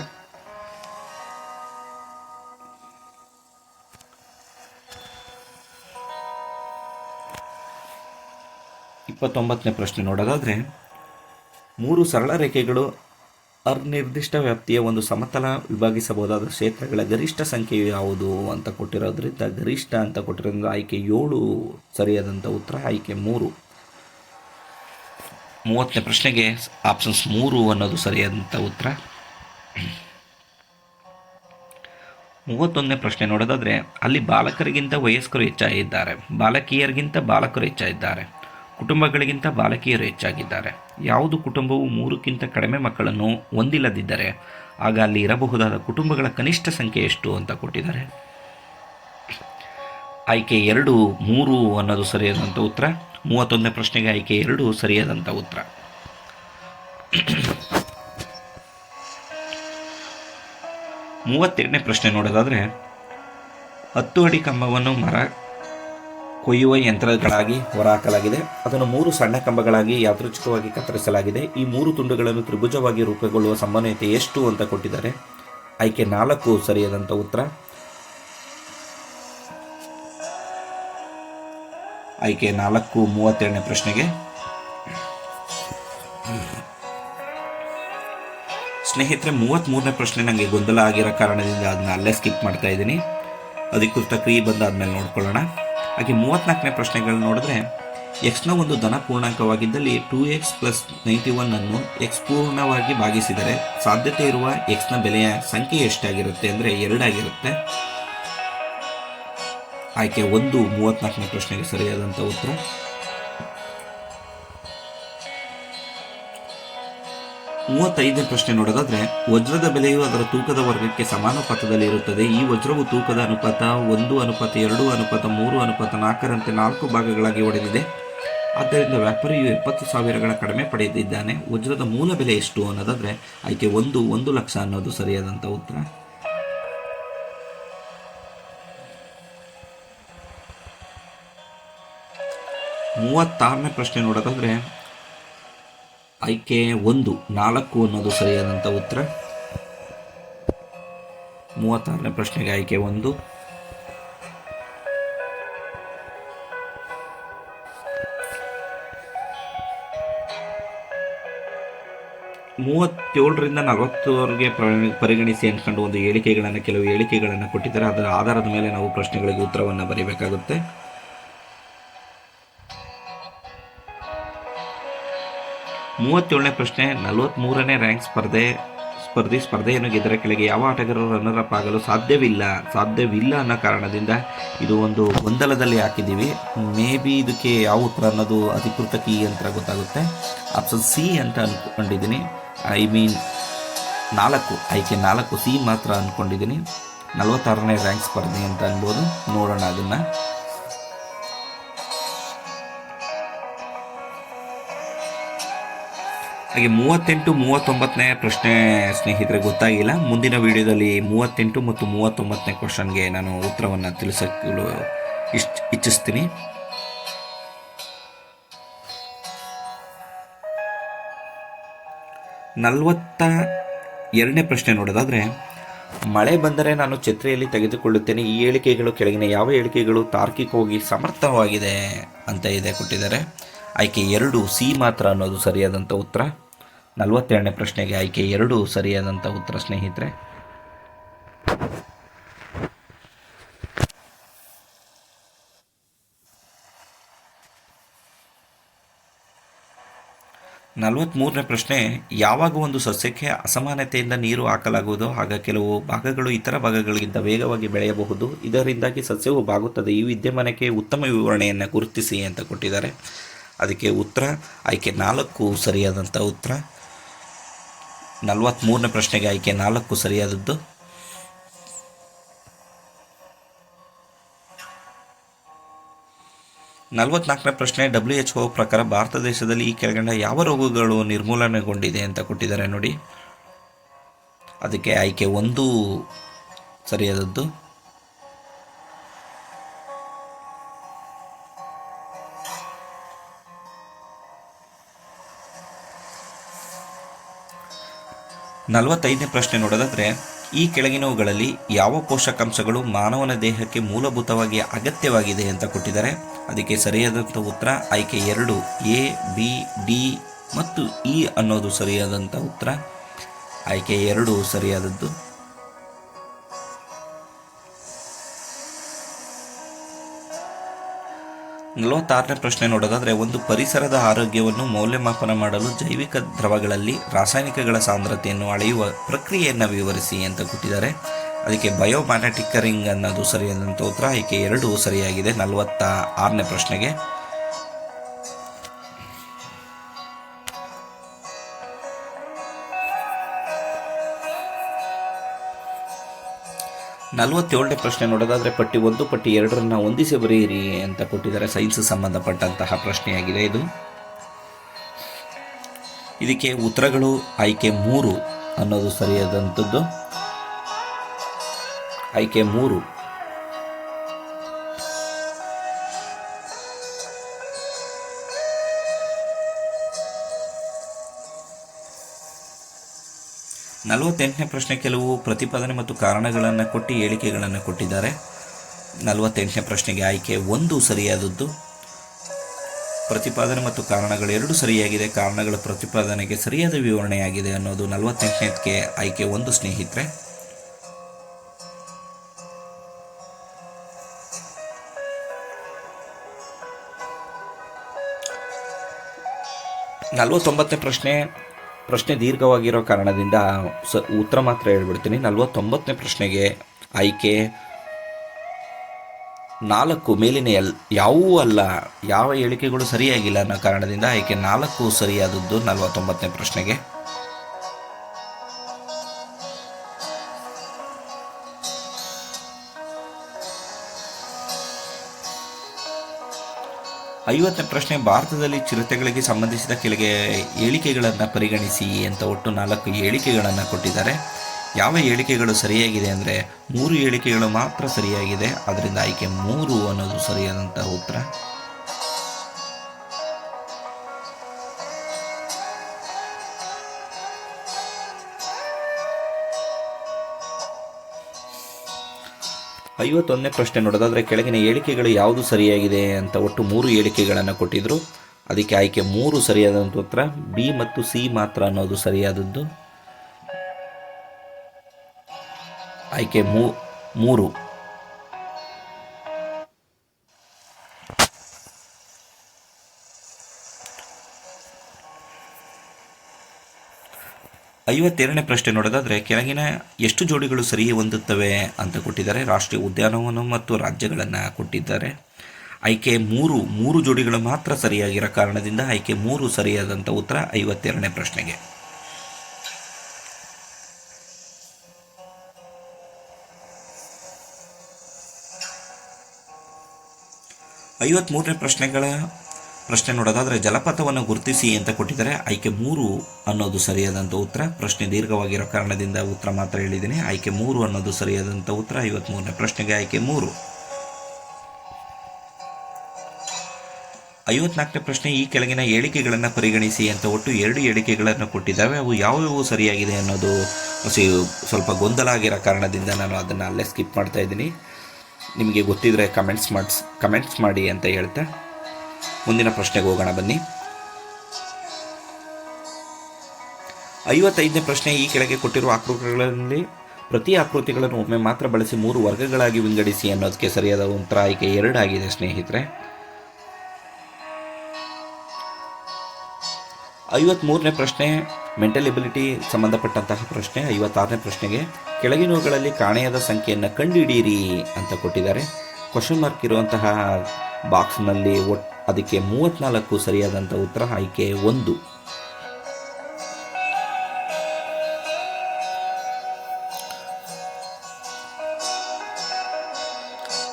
29ನೇ ಪ್ರಶ್ನೆ ನೋಡೋದಾದರೆ, 3 ಸರಳ ರೇಖೆಗಳು ಅನಿರ್ದಿಷ್ಟ ವ್ಯಾಪ್ತಿಯ ಒಂದು ಸಮತಲ ವಿಭಾಗಿಸಬಹುದಾದ ಕ್ಷೇತ್ರಗಳ ಗರಿಷ್ಠ ಸಂಖ್ಯೆಯು ಯಾವುದು ಅಂತ ಕೊಟ್ಟಿರೋದ್ರಿಂದ ಗರಿಷ್ಠ ಅಂತ ಕೊಟ್ಟಿರೋದ್ರಿಂದ ಆಯ್ಕೆ 7 ಸರಿಯಾದಂಥ ಉತ್ತರ. ಆಯ್ಕೆ 3. 30ನೇ ಪ್ರಶ್ನೆಗೆ ಆಪ್ಷನ್ಸ್ 3 ಅನ್ನೋದು ಸರಿಯಾದಂಥ ಉತ್ತರ. 31ನೇ ಪ್ರಶ್ನೆ ನೋಡೋದಾದರೆ, ಅಲ್ಲಿ ಬಾಲಕರಿಗಿಂತ ವಯಸ್ಕರು ಹೆಚ್ಚಾಗಿದ್ದಾರೆ, ಬಾಲಕಿಯರಿಗಿಂತ ಬಾಲಕರು ಹೆಚ್ಚಾಗಿದ್ದಾರೆ, ಕುಟುಂಬಗಳಿಗಿಂತ ಬಾಲಕಿಯರು ಹೆಚ್ಚಾಗಿದ್ದಾರೆ. ಯಾವುದು ಕುಟುಂಬವು 3ಕ್ಕಿಂತ ಕಡಿಮೆ ಮಕ್ಕಳನ್ನು ಹೊಂದಿಲ್ಲದಿದ್ದರೆ ಆಗ ಅಲ್ಲಿ ಇರಬಹುದಾದ ಕುಟುಂಬಗಳ ಕನಿಷ್ಠ ಸಂಖ್ಯೆ ಎಷ್ಟು ಅಂತ ಕೊಟ್ಟಿದ್ದಾರೆ. ಆಯ್ಕೆ 2 3 ಅನ್ನೋದು ಸರಿಯಾದಂಥ ಉತ್ತರ. 31ನೇ ಪ್ರಶ್ನೆಗೆ ಆಯ್ಕೆ 2 ಸರಿಯಾದಂಥ ಉತ್ತರ. 32ನೇ ಪ್ರಶ್ನೆ ನೋಡೋದಾದರೆ, 10 ಅಡಿ ಕಂಬವನ್ನು ಮರ ಕೊಯ್ಯುವ ಯಂತ್ರಗಳಾಗಿ ಹೊರಹಾಕಲಾಗಿದೆ. ಅದನ್ನು 3 ಸಣ್ಣ ಕಂಬಗಳಾಗಿ ಯಾದೃಚ್ಛಿಕವಾಗಿ ಕತ್ತರಿಸಲಾಗಿದೆ. ಈ 3 ತುಂಡುಗಳನ್ನು ತ್ರಿಭುಜವಾಗಿ ರೂಪುಗೊಳ್ಳುವ ಸಂಭವನೀಯತೆ ಎಷ್ಟು ಅಂತ ಕೊಟ್ಟಿದ್ದಾರೆ. ಆಯ್ಕೆ 4 ಸರಿಯಾದಂಥ ಉತ್ತರ. ಆಯ್ಕೆ 4 32ನೇ ಪ್ರಶ್ನೆಗೆ. ಸ್ನೇಹಿತರೆ, 33ನೇ ಪ್ರಶ್ನೆ ನನಗೆ ಗೊಂದಲ ಆಗಿರೋ ಕಾರಣದಿಂದ ಅದನ್ನ ಅಲ್ಲೇ ಸ್ಕಿಪ್ ಮಾಡ್ತಾ ಇದ್ದೀನಿ. ಅಧಿಕೃತ ಕ್ರಿಯೆ ಬಂದಾದ್ಮೇಲೆ ನೋಡ್ಕೊಳ್ಳೋಣ. ಹಾಗೆ 34ನೇ ಪ್ರಶ್ನೆಗಳು ನೋಡಿದ್ರೆ, ಎಕ್ಸ್ನ ಒಂದು ಧನ ಪೂರ್ಣಾಂಕವಾಗಿದ್ದಲ್ಲಿ 2x + 91 ಅನ್ನು ಎಕ್ಸ್ ಪೂರ್ಣವಾಗಿ ಭಾಗಿಸಿದರೆ ಸಾಧ್ಯತೆ ಇರುವ ಎಕ್ಸ್ನ ಬೆಲೆಯ ಸಂಖ್ಯೆ ಎಷ್ಟಾಗಿರುತ್ತೆ ಅಂದರೆ 2 ಆಗಿರುತ್ತೆ. ಆಯ್ಕೆ 1 34ನೇ ಪ್ರಶ್ನೆಗೆ ಸರಿಯಾದಂಥ ಉತ್ತರ. 35ನೇ ಪ್ರಶ್ನೆ ನೋಡೋದಾದ್ರೆ, ವಜ್ರದ ಬೆಲೆಯು ಅದರ ತೂಕದ ವರ್ಗಕ್ಕೆ ಸಮಾನುಪಾತದಲ್ಲಿ ಇರುತ್ತದೆ. ಈ ವಜ್ರವು ತೂಕದ ಅನುಪಾತ 1:2:3:4ರಂತೆ 4 ಭಾಗಗಳಾಗಿ ಒಡೆದಿದೆ. ಆದ್ದರಿಂದ ವ್ಯಾಪಾರಿಯು 70,000ಗಳ ಕಡಿಮೆ ಪಡೆದಿದ್ದಾನೆ. ವಜ್ರದ ಮೂಲ ಬೆಲೆ ಎಷ್ಟು ಅನ್ನೋದಾದ್ರೆ ಆಯ್ಕೆ 1 ಲಕ್ಷ ಅನ್ನೋದು ಸರಿಯಾದಂಥ ಉತ್ತರ. 36ನೇ ಪ್ರಶ್ನೆ ನೋಡೋದಾದ್ರೆ, ಆಯ್ಕೆ 1 4 ಅನ್ನೋದು ಸರಿಯಾದಂಥ ಉತ್ತರ. 36ನೇ ಪ್ರಶ್ನೆಗೆ ಆಯ್ಕೆ 1. 37ರಿಂದ 40ವರೆಗೆ ಪರಿಗಣಿಸಿ ಅಂದ್ಕೊಂಡು ಒಂದು ಕೆಲವು ಹೇಳಿಕೆಗಳನ್ನು ಕೊಟ್ಟಿದ್ದಾರೆ. ಅದರ ಆಧಾರದ ಮೇಲೆ ನಾವು ಪ್ರಶ್ನೆಗಳಿಗೆ ಉತ್ತರವನ್ನು ಬರೀಬೇಕಾಗುತ್ತೆ. 37ನೇ ಪ್ರಶ್ನೆ, 43ನೇ ರ್ಯಾಂಕ್ ಸ್ಪರ್ಧೆಯನ್ನು ಗೆದ್ದರ ಕೆಳಗೆ ಯಾವ ಆಟಗಾರರು ರನ್ನರ್ ಅಪ್ ಆಗಲು ಸಾಧ್ಯವಿಲ್ಲ ಅನ್ನೋ ಕಾರಣದಿಂದ ಇದು ಒಂದು ಗೊಂದಲದಲ್ಲಿ ಹಾಕಿದ್ದೀವಿ. ಮೇ ಬಿ ಇದಕ್ಕೆ ಯಾವ ಉತ್ತರ ಅನ್ನೋದು ಅಧಿಕೃತ ಕೀ ಅಂತ ಗೊತ್ತಾಗುತ್ತೆ. ಆಪ್ಷನ್ ಸಿ ಅಂತ ಅಂದ್ಕೊಂಡಿದ್ದೀನಿ. 4 ಆಯ್ಕೆ 4 ಸಿ ಮಾತ್ರ ಅಂದ್ಕೊಂಡಿದ್ದೀನಿ. 46ನೇ ರ್ಯಾಂಕ್ ಸ್ಪರ್ಧೆ ಅಂತ ಅನ್ಬೋದು. ನೋಡೋಣ ಅದನ್ನು. ಹಾಗೆ 38, 39ನೇ ಪ್ರಶ್ನೆ ಸ್ನೇಹಿತರೆ ಗೊತ್ತಾಗಿಲ್ಲ. ಮುಂದಿನ ವಿಡಿಯೋದಲ್ಲಿ 38 ಮತ್ತು 39ನೇ ಕ್ವಶನ್ಗೆ ನಾನು ಉತ್ತರವನ್ನು ತಿಳಿಸಲು ಇಚ್ಛಿಸ್ತೀನಿ. ನಲವತ್ತ 2ನೇ ಪ್ರಶ್ನೆ ನೋಡೋದಾದರೆ, ಮಳೆ ಬಂದರೆ ನಾನು ಛತ್ರಿಯಲ್ಲಿ ತೆಗೆದುಕೊಳ್ಳುತ್ತೇನೆ. ಈ ಹೇಳಿಕೆಗಳು ಕೆಳಗಿನ ಯಾವ ಹೇಳಿಕೆಗಳು ತಾರ್ಕಿಕವಾಗಿ ಸಮರ್ಥವಾಗಿದೆ ಅಂತ ಇದೆ ಕೊಟ್ಟಿದ್ದಾರೆ. ಆಯ್ಕೆ 2 ಸಿ ಮಾತ್ರ ಅನ್ನೋದು ಸರಿಯಾದಂಥ ಉತ್ತರ. 42ನೇ ಪ್ರಶ್ನೆಗೆ ಆಯ್ಕೆ 2 ಸರಿಯಾದಂಥ ಉತ್ತರ ಸ್ನೇಹಿತರೆ. ನಲವತ್ತ್ಮೂರನೇ ಪ್ರಶ್ನೆ, ಯಾವಾಗ ಒಂದು ಸಸ್ಯಕ್ಕೆ ಅಸಮಾನತೆಯಿಂದ ನೀರು ಹಾಕಲಾಗುವುದೋ ಆಗ ಕೆಲವು ಭಾಗಗಳು ಇತರ ಭಾಗಗಳಿಗಿಂತ ವೇಗವಾಗಿ ಬೆಳೆಯಬಹುದು, ಇದರಿಂದಾಗಿ ಸಸ್ಯವು ಬಾಗುತ್ತದೆ. ಈ ವಿದ್ಯಮಾನಕ್ಕೆ ಉತ್ತಮ ವಿವರಣೆಯನ್ನು ಗುರುತಿಸಿ ಅಂತ ಕೊಟ್ಟಿದ್ದಾರೆ. ಅದಕ್ಕೆ ಉತ್ತರ ಆಯ್ಕೆ 4 ಸರಿಯಾದಂಥ ಉತ್ತರ. 43ನೇ ಪ್ರಶ್ನೆಗೆ ಆಯ್ಕೆ 4 ಸರಿಯಾದದ್ದು. ನಲವತ್ನಾಲ್ಕನೇ ಪ್ರಶ್ನೆ, WHO ಪ್ರಕಾರ ಭಾರತ ದೇಶದಲ್ಲಿ ಈ ಕೆಳಗಂಡ ಯಾವ ರೋಗಗಳು ನಿರ್ಮೂಲನೆಗೊಂಡಿದೆ ಅಂತ ಕೊಟ್ಟಿದ್ದಾರೆ ನೋಡಿ. ಅದಕ್ಕೆ ಆಯ್ಕೆ 1 ಸರಿಯಾದದ್ದು. ನಲವತ್ತೈದನೇ ಪ್ರಶ್ನೆ ನೋಡೋದಾದರೆ, ಈ ಕೆಳಗಿನವುಗಳಲ್ಲಿ ಯಾವ ಪೋಷಕಾಂಶಗಳು ಮಾನವನ ದೇಹಕ್ಕೆ ಮೂಲಭೂತವಾಗಿ ಅಗತ್ಯವಾಗಿದೆ ಅಂತ ಕೊಟ್ಟಿದ್ದಾರೆ. ಅದಕ್ಕೆ ಸರಿಯಾದಂಥ ಉತ್ತರ ಆಯ್ಕೆ 2 A, B, D ಮತ್ತು E ಅನ್ನೋದು ಸರಿಯಾದಂಥ ಉತ್ತರ. ಆಯ್ಕೆ 2 ಸರಿಯಾದದ್ದು. ನಲವತ್ತಾರನೇ ಪ್ರಶ್ನೆ ನೋಡೋದಾದರೆ, ಒಂದು ಪರಿಸರದ ಆರೋಗ್ಯವನ್ನು ಮೌಲ್ಯಮಾಪನ ಮಾಡಲು ಜೈವಿಕ ದ್ರವಗಳಲ್ಲಿ ರಾಸಾಯನಿಕಗಳ ಸಾಂದ್ರತೆಯನ್ನು ಅಳೆಯುವ ಪ್ರಕ್ರಿಯೆಯನ್ನು ವಿವರಿಸಿ ಅಂತ ಕೊಟ್ಟಿದ್ದಾರೆ. ಅದಕ್ಕೆ ಬಯೋಮ್ಯಾಗ್ನೆಟಿಕರಿಂಗ್ ಅನ್ನೋದು ಸರಿಯಾದಂಥ ಉತ್ತರ. ಆಯ್ಕೆ 2 ಸರಿಯಾಗಿದೆ 46ನೇ ಪ್ರಶ್ನೆಗೆ. ನಲವತ್ತೇಳನೇ ಪ್ರಶ್ನೆ ನೋಡೋದಾದರೆ, ಪಟ್ಟಿ 1 ಪಟ್ಟಿ 2 ಹೊಂದಿಸಿ ಬರೆಯಿರಿ ಅಂತ ಕೊಟ್ಟಿದ್ದಾರೆ. ಸೈನ್ಸ್ ಸಂಬಂಧಪಟ್ಟಂತಹ ಪ್ರಶ್ನೆಯಾಗಿದೆ ಇದು. ಇದಕ್ಕೆ ಉತ್ತರಗಳು ಆಯ್ಕೆ 3 ಅನ್ನೋದು ಸರಿಯಾದಂಥದ್ದು. ಆಯ್ಕೆ 3. ನಲವತ್ತೆಂಟನೇ ಪ್ರಶ್ನೆ, ಕೆಲವು ಪ್ರತಿಪಾದನೆ ಮತ್ತು ಕಾರಣಗಳನ್ನು ಕೊಟ್ಟು ಹೇಳಿಕೆಗಳನ್ನು ಕೊಟ್ಟಿದ್ದಾರೆ. 48ನೇ ಪ್ರಶ್ನೆಗೆ ಆಯ್ಕೆ 1 ಸರಿಯಾದದ್ದು. ಪ್ರತಿಪಾದನೆ ಮತ್ತು ಕಾರಣಗಳು 2 ಸರಿಯಾಗಿದೆ. ಕಾರಣಗಳ ಪ್ರತಿಪಾದನೆಗೆ ಸರಿಯಾದ ವಿವರಣೆಯಾಗಿದೆ ಅನ್ನೋದು 48ನೇದಕ್ಕೆ ಆಯ್ಕೆ 1 ಸ್ನೇಹಿತರೆ. 49ನೇ ಪ್ರಶ್ನೆ ದೀರ್ಘವಾಗಿರೋ ಕಾರಣದಿಂದ ಉತ್ತರ ಮಾತ್ರ ಹೇಳ್ಬಿಡ್ತೀನಿ. 49ನೇ ಪ್ರಶ್ನೆಗೆ ಆಯ್ಕೆ 4 ಮೇಲಿನ ಯಾವುವೂ ಅಲ್ಲ, ಯಾವ ಹೇಳಿಕೆಗಳು ಸರಿಯಾಗಿಲ್ಲ ಅನ್ನೋ ಕಾರಣದಿಂದ ಆಯ್ಕೆ 4 ಸರಿಯಾದದ್ದು 49ನೇ ಪ್ರಶ್ನೆಗೆ. 50ನೇ ಪ್ರಶ್ನೆ, ಭಾರತದಲ್ಲಿ ಚಿರತೆಗಳಿಗೆ ಸಂಬಂಧಿಸಿದ ಕೆಳಗೆ ಹೇಳಿಕೆಗಳನ್ನು ಪರಿಗಣಿಸಿ ಅಂತ ಒಟ್ಟು 4 ಹೇಳಿಕೆಗಳನ್ನು ಕೊಟ್ಟಿದ್ದಾರೆ. ಯಾವ ಹೇಳಿಕೆಗಳು ಸರಿಯಾಗಿದೆ ಅಂದರೆ 3 ಹೇಳಿಕೆಗಳು ಮಾತ್ರ ಸರಿಯಾಗಿದೆ. ಅದರಿಂದ ಆಯ್ಕೆ 3 ಅನ್ನೋದು ಸರಿಯಾದಂತಹ ಉತ್ತರ. 51ನೇ ಪ್ರಶ್ನೆ ನೋಡೋದಾದರೆ, ಕೆಳಗಿನ ಹೇಳಿಕೆಗಳು ಯಾವುದು ಸರಿಯಾಗಿದೆ ಅಂತ ಒಟ್ಟು 3 ಹೇಳಿಕೆಗಳನ್ನು ಕೊಟ್ಟಿದ್ದರು. ಅದಕ್ಕೆ ಆಯ್ಕೆ 3 ಸರಿಯಾದಂಥ ಉತ್ತರ. ಬಿ ಮತ್ತು ಸಿ ಮಾತ್ರ ಅನ್ನೋದು ಸರಿಯಾದದ್ದು. ಆಯ್ಕೆ 3. 52ನೇ ಪ್ರಶ್ನೆ ನೋಡೋದಾದರೆ, ಕೆಳಗಿನ ಎಷ್ಟು ಜೋಡಿಗಳು ಸರಿ ಹೊಂದುತ್ತವೆ ಅಂತ ಕೊಟ್ಟಿದ್ದಾರೆ. ರಾಷ್ಟ್ರೀಯ ಉದ್ಯಾನವನ ಮತ್ತು ರಾಜ್ಯಗಳನ್ನು ಕೊಟ್ಟಿದ್ದಾರೆ. ಆಯ್ಕೆ 3 ಜೋಡಿಗಳು ಮಾತ್ರ ಸರಿಯಾಗಿರೋ ಕಾರಣದಿಂದ ಆಯ್ಕೆ 3 ಸರಿಯಾದಂಥ ಉತ್ತರ 52ನೇ ಪ್ರಶ್ನೆಗೆ. 53ನೇ ಪ್ರಶ್ನೆ ನೋಡೋದಾದರೆ ಜಲಪಾತವನ್ನು ಗುರುತಿಸಿ ಅಂತ ಕೊಟ್ಟಿದ್ದಾರೆ. ಆಯ್ಕೆ 3 ಅನ್ನೋದು ಸರಿಯಾದಂಥ ಉತ್ತರ. ಪ್ರಶ್ನೆ ದೀರ್ಘವಾಗಿರೋ ಕಾರಣದಿಂದ ಉತ್ತರ ಮಾತ್ರ ಹೇಳಿದ್ದೀನಿ. ಆಯ್ಕೆ 3 ಅನ್ನೋದು ಸರಿಯಾದಂಥ ಉತ್ತರ. 53ನೇ ಪ್ರಶ್ನೆಗೆ ಆಯ್ಕೆ 3. 54ನೇ ಪ್ರಶ್ನೆ ಈ ಕೆಳಗಿನ ಹೇಳಿಕೆಗಳನ್ನು ಪರಿಗಣಿಸಿ ಅಂತ ಒಟ್ಟು 2 ಹೇಳಿಕೆಗಳನ್ನು ಕೊಟ್ಟಿದ್ದಾವೆ. ಅವು ಯಾವುವು ಸರಿಯಾಗಿದೆ ಅನ್ನೋದು ಸ್ವಲ್ಪ ಗೊಂದಲ ಆಗಿರೋ ಕಾರಣದಿಂದ ನಾನು ಅದನ್ನು ಅಲ್ಲೇ ಸ್ಕಿಪ್ ಮಾಡ್ತಾ ಇದ್ದೀನಿ. ನಿಮಗೆ ಗೊತ್ತಿದ್ರೆ ಕಮೆಂಟ್ಸ್ ಮಾಡಿ ಅಂತ ಹೇಳ್ತಾ ಮುಂದಿನ ಪ್ರಶ್ನೆಗೆ ಹೋಗೋಣ ಬನ್ನಿ. 55ನೇ ಪ್ರಶ್ನೆ ಈ ಕೆಳಗೆ ಕೊಟ್ಟಿರುವ ಆಕೃತಿಗಳಲ್ಲಿ ಪ್ರತಿ ಆಕೃತಿಗಳನ್ನು ಒಮ್ಮೆ ಮಾತ್ರ ಬಳಸಿ 3 ವರ್ಗಗಳಾಗಿ ವಿಂಗಡಿಸಿ ಅನ್ನೋದಕ್ಕೆ ಸರಿಯಾದ ಉತ್ತರ ಆಯ್ಕೆ 2 ಆಗಿದೆ ಸ್ನೇಹಿತರೆ. 53ನೇ ಪ್ರಶ್ನೆ ಮೆಂಟಲ್ ಎಬಿಲಿಟಿ ಸಂಬಂಧಪಟ್ಟಂತಹ ಪ್ರಶ್ನೆ. 56ನೇ ಪ್ರಶ್ನೆಗೆ ಕೆಳಗಿನವುಗಳಲ್ಲಿ ಕಾಣೆಯಾದ ಸಂಖ್ಯೆಯನ್ನು ಕಂಡುಹಿಡಿಯಿರಿ ಅಂತ ಕೊಟ್ಟಿದ್ದಾರೆ. ಕ್ವಶನ್ ಮಾರ್ಕ್ ಇರುವಂತಹ ಬಾಕ್ಸ್ನಲ್ಲಿ ಅದಕ್ಕೆ 34 ಸರಿಯಾದಂಥ ಉತ್ತರ. ಆಯ್ಕೆ 1.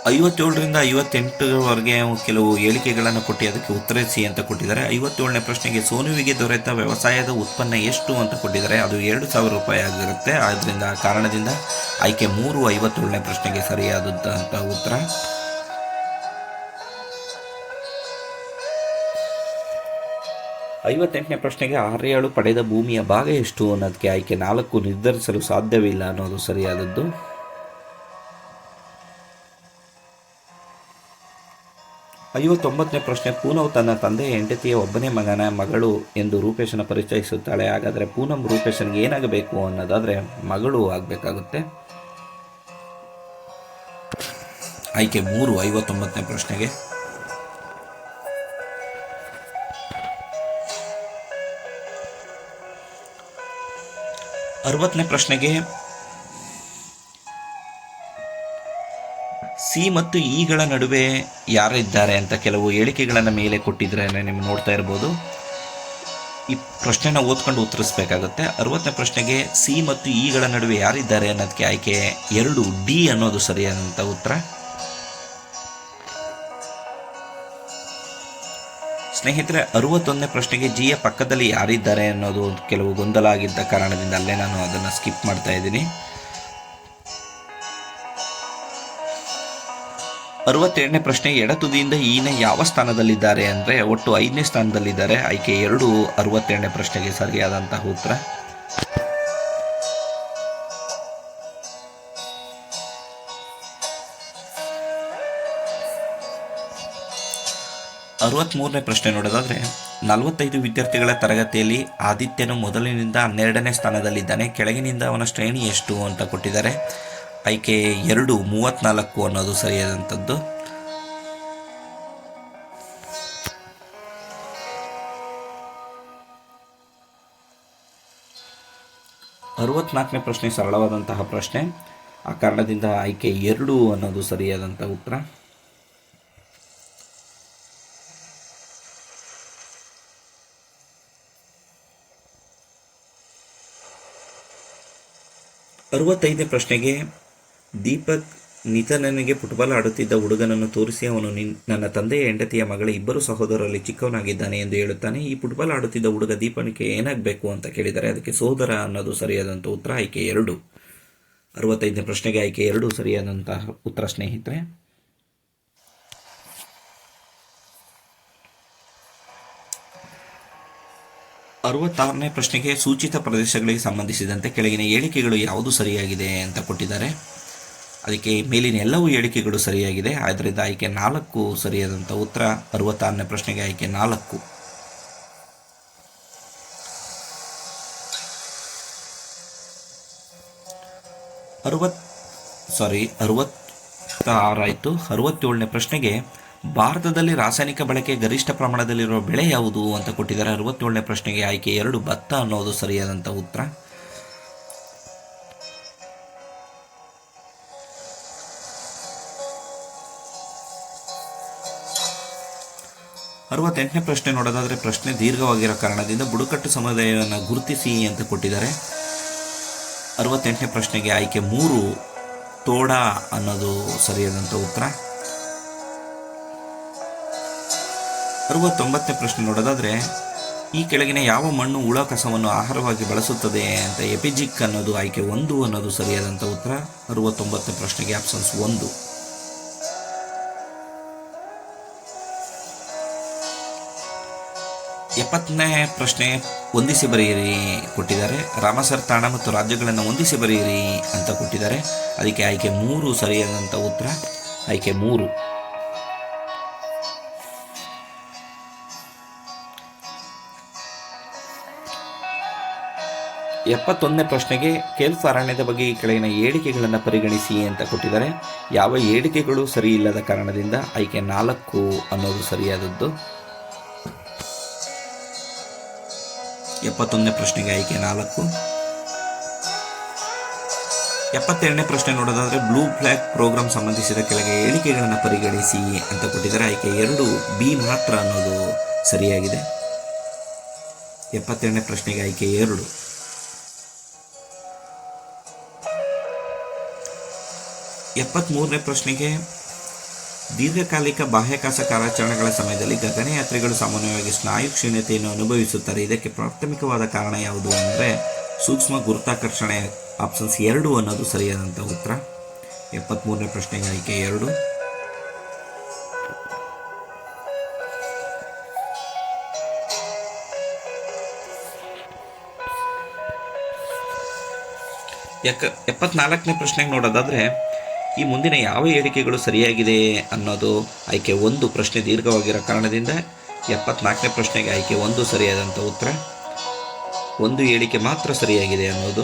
57ರಿಂದ 58ವರೆಗೆ ಕೆಲವು ಹೇಳಿಕೆಗಳನ್ನು ಕೊಟ್ಟು ಅದಕ್ಕೆ ಉತ್ತರಿಸಿ ಅಂತ ಕೊಟ್ಟಿದ್ದಾರೆ. 57ನೇ ಪ್ರಶ್ನೆಗೆ ಸೋನುವಿಗೆ ದೊರೆತ ವ್ಯವಸಾಯದ ಉತ್ಪನ್ನ ಎಷ್ಟು ಅಂತ ಕೊಟ್ಟಿದ್ದಾರೆ. ಅದು 2,000 ರೂಪಾಯಿ ಆಗಿರುತ್ತೆ. ಆದ್ದರಿಂದ ಆ ಕಾರಣದಿಂದ ಆಯ್ಕೆ 3 57ನೇ ಪ್ರಶ್ನೆಗೆ ಸರಿಯಾದಂಥ ಉತ್ತರ. 58ನೇ ಪ್ರಶ್ನೆಗೆ ಆರ್ಯಾಳು ಪಡೆದ ಭೂಮಿಯ ಭಾಗ ಎಷ್ಟು ಅನ್ನೋದಕ್ಕೆ ಆಯ್ಕೆ 4 ನಿರ್ಧರಿಸಲು ಸಾಧ್ಯವಿಲ್ಲ ಅನ್ನೋದು ಸರಿಯಾದದ್ದು. 59ನೇ ಪ್ರಶ್ನೆ ಪೂನಂ ತನ್ನ ತಂದೆಯ ಹೆಂಡತಿಯ ಒಬ್ಬನೇ ಮಗಳು ಎಂದು ರೂಪೇಶನ ಪರಿಚಯಿಸುತ್ತಾಳೆ. ಹಾಗಾದರೆ ಪೂನಂ ರೂಪೇಶನ್ಗೆ ಏನಾಗಬೇಕು ಅನ್ನೋದಾದರೆ ಮಗಳು ಆಗಬೇಕಾಗುತ್ತೆ. ಆಯ್ಕೆ 3 59ನೇ ಪ್ರಶ್ನೆಗೆ. 60ನೇ ಪ್ರಶ್ನೆಗೆ ಸಿ ಮತ್ತು ಇಗಳ ನಡುವೆ ಯಾರಿದ್ದಾರೆ ಅಂತ ಕೆಲವು ಹೇಳಿಕೆಗಳನ್ನು ಮೇಲೆ ಕೊಟ್ಟಿದ್ರೆ ನೀವು ನೋಡ್ತಾ ಇರ್ಬೋದು. ಈ ಪ್ರಶ್ನೆನ ಓದ್ಕೊಂಡು ಉತ್ತರಿಸಬೇಕಾಗುತ್ತೆ. 60ನೇ ಪ್ರಶ್ನೆಗೆ ಸಿ ಮತ್ತು ಇಗಳ ನಡುವೆ ಯಾರಿದ್ದಾರೆ ಅನ್ನೋದಕ್ಕೆ ಆಯ್ಕೆ 2 ಡಿ ಅನ್ನೋದು ಸರಿಯಾದಂಥ ಉತ್ತರ. ಸ್ನೇಹಿತರೆ 61ನೇ ಪ್ರಶ್ನೆಗೆ ಜಿಯ ಪಕ್ಕದಲ್ಲಿ ಯಾರಿದ್ದಾರೆ ಅನ್ನೋದು ಕೆಲವು ಗೊಂದಲ ಆಗಿದ್ದ ಕಾರಣದಿಂದ ಅಲ್ಲೇ ನಾನು ಅದನ್ನು ಸ್ಕಿಪ್ ಮಾಡ್ತಾ ಇದ್ದೀನಿ. 62ನೇ ಪ್ರಶ್ನೆ ಎಡತುದಿಯಿಂದ ಈನ ಯಾವ ಸ್ಥಾನದಲ್ಲಿದ್ದಾರೆ ಅಂದರೆ ಒಟ್ಟು 5ನೇ ಸ್ಥಾನದಲ್ಲಿದ್ದಾರೆ. ಆಯ್ಕೆ 2 62ನೇ ಪ್ರಶ್ನೆಗೆ ಸರಿಯಾದಂತಹ ಉತ್ತರ. 63ನೇ ಪ್ರಶ್ನೆ ನೋಡೋದಾದರೆ 45 ವಿದ್ಯಾರ್ಥಿಗಳ ತರಗತಿಯಲ್ಲಿ ಆದಿತ್ಯನು ಮೊದಲಿನಿಂದ 12ನೇ ಸ್ಥಾನದಲ್ಲಿದ್ದಾನೆ. ಕೆಳಗಿನಿಂದ ಅವನ ಶ್ರೇಣಿ ಎಷ್ಟು ಅಂತ ಕೊಟ್ಟಿದ್ದಾರೆ. ಆಯ್ಕೆ 2 34 ಅನ್ನೋದು ಸರಿಯಾದಂಥದ್ದು. 64ನೇ ಪ್ರಶ್ನೆ ಸರಳವಾದಂತಹ ಪ್ರಶ್ನೆ. ಆ ಕಾರಣದಿಂದ ಆಯ್ಕೆ 2 ಅನ್ನೋದು ಸರಿಯಾದಂಥ ಉತ್ತರ. 65ನೇ ಪ್ರಶ್ನೆಗೆ ದೀಪಕ್ ನಿತನನಿಗೆ ಫುಟ್ಬಾಲ್ ಆಡುತ್ತಿದ್ದ ಹುಡುಗನನ್ನು ತೋರಿಸಿ ಅವನು ನನ್ನ ತಂದೆಯ ಹೆಂಡತಿಯ ಮಗಳ ಇಬ್ಬರು ಸಹೋದರರಲ್ಲಿ ಚಿಕ್ಕವನಾಗಿದ್ದಾನೆ ಎಂದು ಹೇಳುತ್ತಾನೆ. ಈ ಫುಟ್ಬಾಲ್ ಆಡುತ್ತಿದ್ದ ಹುಡುಗ ದೀಪನಿಗೆ ಏನಾಗಬೇಕು ಅಂತ ಕೇಳಿದರೆ ಅದಕ್ಕೆ ಸೋದರ ಅನ್ನೋದು ಸರಿಯಾದಂಥ ಉತ್ತರ. ಆಯ್ಕೆ 2. 65ನೇ ಪ್ರಶ್ನೆಗೆ ಆಯ್ಕೆ 2 ಸರಿಯಾದಂತಹ ಉತ್ತರ ಸ್ನೇಹಿತರೆ. 66ನೇ ಪ್ರಶ್ನೆಗೆ ಸೂಚಿತ ಪ್ರದೇಶಗಳಿಗೆ ಸಂಬಂಧಿಸಿದಂತೆ ಕೆಳಗಿನ ಹೇಳಿಕೆಗಳು ಯಾವುದು ಸರಿಯಾಗಿದೆ ಅಂತ ಕೊಟ್ಟಿದ್ದಾರೆ. ಅದಕ್ಕೆ ಮೇಲಿನ ಎಲ್ಲವೂ ಹೇಳಿಕೆಗಳು ಸರಿಯಾಗಿದೆ. ಆದ್ದರಿಂದ ಆಯ್ಕೆ 4 ಸರಿಯಾದಂಥ ಉತ್ತರ. 66ನೇ ಪ್ರಶ್ನೆಗೆ ಆಯ್ಕೆ 4. 66 ಆಯಿತು. 67ನೇ ಪ್ರಶ್ನೆಗೆ ಭಾರತದಲ್ಲಿ ರಾಸಾಯನಿಕ ಬಳಕೆ ಗರಿಷ್ಠ ಪ್ರಮಾಣದಲ್ಲಿರುವ ಬೆಳೆ ಯಾವುದು ಅಂತ ಕೊಟ್ಟಿದ್ದಾರೆ. 67ನೇ ಪ್ರಶ್ನೆಗೆ ಆಯ್ಕೆ 2 ಭತ್ತ ಅನ್ನೋದು ಸರಿಯಾದಂಥ ಉತ್ತರ. 68ನೇ ಪ್ರಶ್ನೆ ನೋಡೋದಾದರೆ ಪ್ರಶ್ನೆ ದೀರ್ಘವಾಗಿರೋ ಕಾರಣದಿಂದ ಬುಡಕಟ್ಟು ಸಮುದಾಯವನ್ನು ಗುರುತಿಸಿ ಅಂತ ಕೊಟ್ಟಿದ್ದಾರೆ. 68ನೇ ಪ್ರಶ್ನೆಗೆ ಆಯ್ಕೆ 3 ತೋಡ ಅನ್ನೋದು ಸರಿಯಾದಂಥ ಉತ್ತರ. 69ನೇ ಪ್ರಶ್ನೆ ನೋಡೋದಾದರೆ, ಈ ಕೆಳಗಿನ ಯಾವ ಮಣ್ಣು ಹುಳ ಕಸವನ್ನು ಆಹಾರವಾಗಿ ಬಳಸುತ್ತದೆ ಅಂತ ಎಪಿಜಿಕ್ ಅನ್ನೋದು ಆಯ್ಕೆ 1 ಅನ್ನೋದು ಸರಿಯಾದಂಥ ಉತ್ತರ. 69ನೇ ಪ್ರಶ್ನೆಗೆ ಆಪ್ಷನ್ಸ್ 1. 70ನೇ ಪ್ರಶ್ನೆ ಹೊಂದಿಸಿ ಬರೆಯಿರಿ ಕೊಟ್ಟಿದ್ದಾರೆ. ರಾಮಸರ್ ತಾಣ ಮತ್ತು ರಾಜ್ಯಗಳನ್ನು ಹೊಂದಿಸಿ ಬರೆಯಿರಿ ಅಂತ ಕೊಟ್ಟಿದ್ದಾರೆ. ಅದಕ್ಕೆ ಆಯ್ಕೆ 3 ಸರಿಯಾದಂಥ ಉತ್ತರ, ಆಯ್ಕೆ 3. 71ನೇ ಪ್ರಶ್ನೆಗೆ ಕೆಲ್ಫ್ ಅರಣ್ಯದ ಬಗ್ಗೆ ಈ ಕೆಳಗಿನ ಹೇಳಿಕೆಗಳನ್ನು ಪರಿಗಣಿಸಿ ಅಂತ ಕೊಟ್ಟಿದ್ದಾರೆ. ಯಾವ ಹೇಳಿಕೆಗಳು ಸರಿ ಇಲ್ಲದ ಕಾರಣದಿಂದ ಆಯ್ಕೆ 4 ಅನ್ನೋದು ಸರಿಯಾದದ್ದು. 71ನೇ ಪ್ರಶ್ನೆಗೆ ಆಯ್ಕೆ 4. 72ನೇ ಪ್ರಶ್ನೆ ನೋಡೋದಾದರೆ, ಬ್ಲೂ ಫ್ಲಾಗ್ ಪ್ರೋಗ್ರಾಂ ಸಂಬಂಧಿಸಿದ ಕೆಳಗೆ ಹೇಳಿಕೆಗಳನ್ನು ಪರಿಗಣಿಸಿ ಅಂತ ಕೊಟ್ಟಿದ್ದಾರೆ. ಆಯ್ಕೆ 2 ಬಿ ಮಾತ್ರ ಅನ್ನೋದು ಸರಿಯಾಗಿದೆ. 72ನೇ ಪ್ರಶ್ನೆಗೆ ಆಯ್ಕೆ 2. 73ನೇ ಪ್ರಶ್ನೆಗೆ, ದೀರ್ಘಕಾಲಿಕ ಬಾಹ್ಯಾಕಾಶ ಕಾರ್ಯಾಚರಣೆಗಳ ಸಮಯದಲ್ಲಿ ಗಗನಯಾತ್ರಿಗಳು ಸಾಮಾನ್ಯವಾಗಿ ಸ್ನಾಯು ಕ್ಷೀಣತೆಯನ್ನು ಅನುಭವಿಸುತ್ತಾರೆ. ಇದಕ್ಕೆ ಪ್ರಾಥಮಿಕವಾದ ಕಾರಣ ಯಾವುದು ಅಂದರೆ ಸೂಕ್ಷ್ಮ ಗುರುತ್ವಾಕರ್ಷಣೆ. ಆಪ್ಷನ್ಸ್ 2 ಅನ್ನೋದು ಸರಿಯಾದಂಥ ಉತ್ತರ. 73ನೇ ಪ್ರಶ್ನೆಗೆ ಆಯ್ಕೆ 2. 74ನೇ ಪ್ರಶ್ನೆಗೆ ನೋಡೋದಾದರೆ, ಈ ಮುಂದಿನ ಯಾವ ಹೇಳಿಕೆಗಳು ಸರಿಯಾಗಿದೆ ಅನ್ನೋದು ಆಯ್ಕೆ 1. ಪ್ರಶ್ನೆ ದೀರ್ಘವಾಗಿರೋ ಕಾರಣದಿಂದ 74ನೇ ಪ್ರಶ್ನೆಗೆ ಆಯ್ಕೆ 1 ಸರಿಯಾದಂಥ ಉತ್ತರ. 1 ಹೇಳಿಕೆ ಮಾತ್ರ ಸರಿಯಾಗಿದೆ ಅನ್ನೋದು.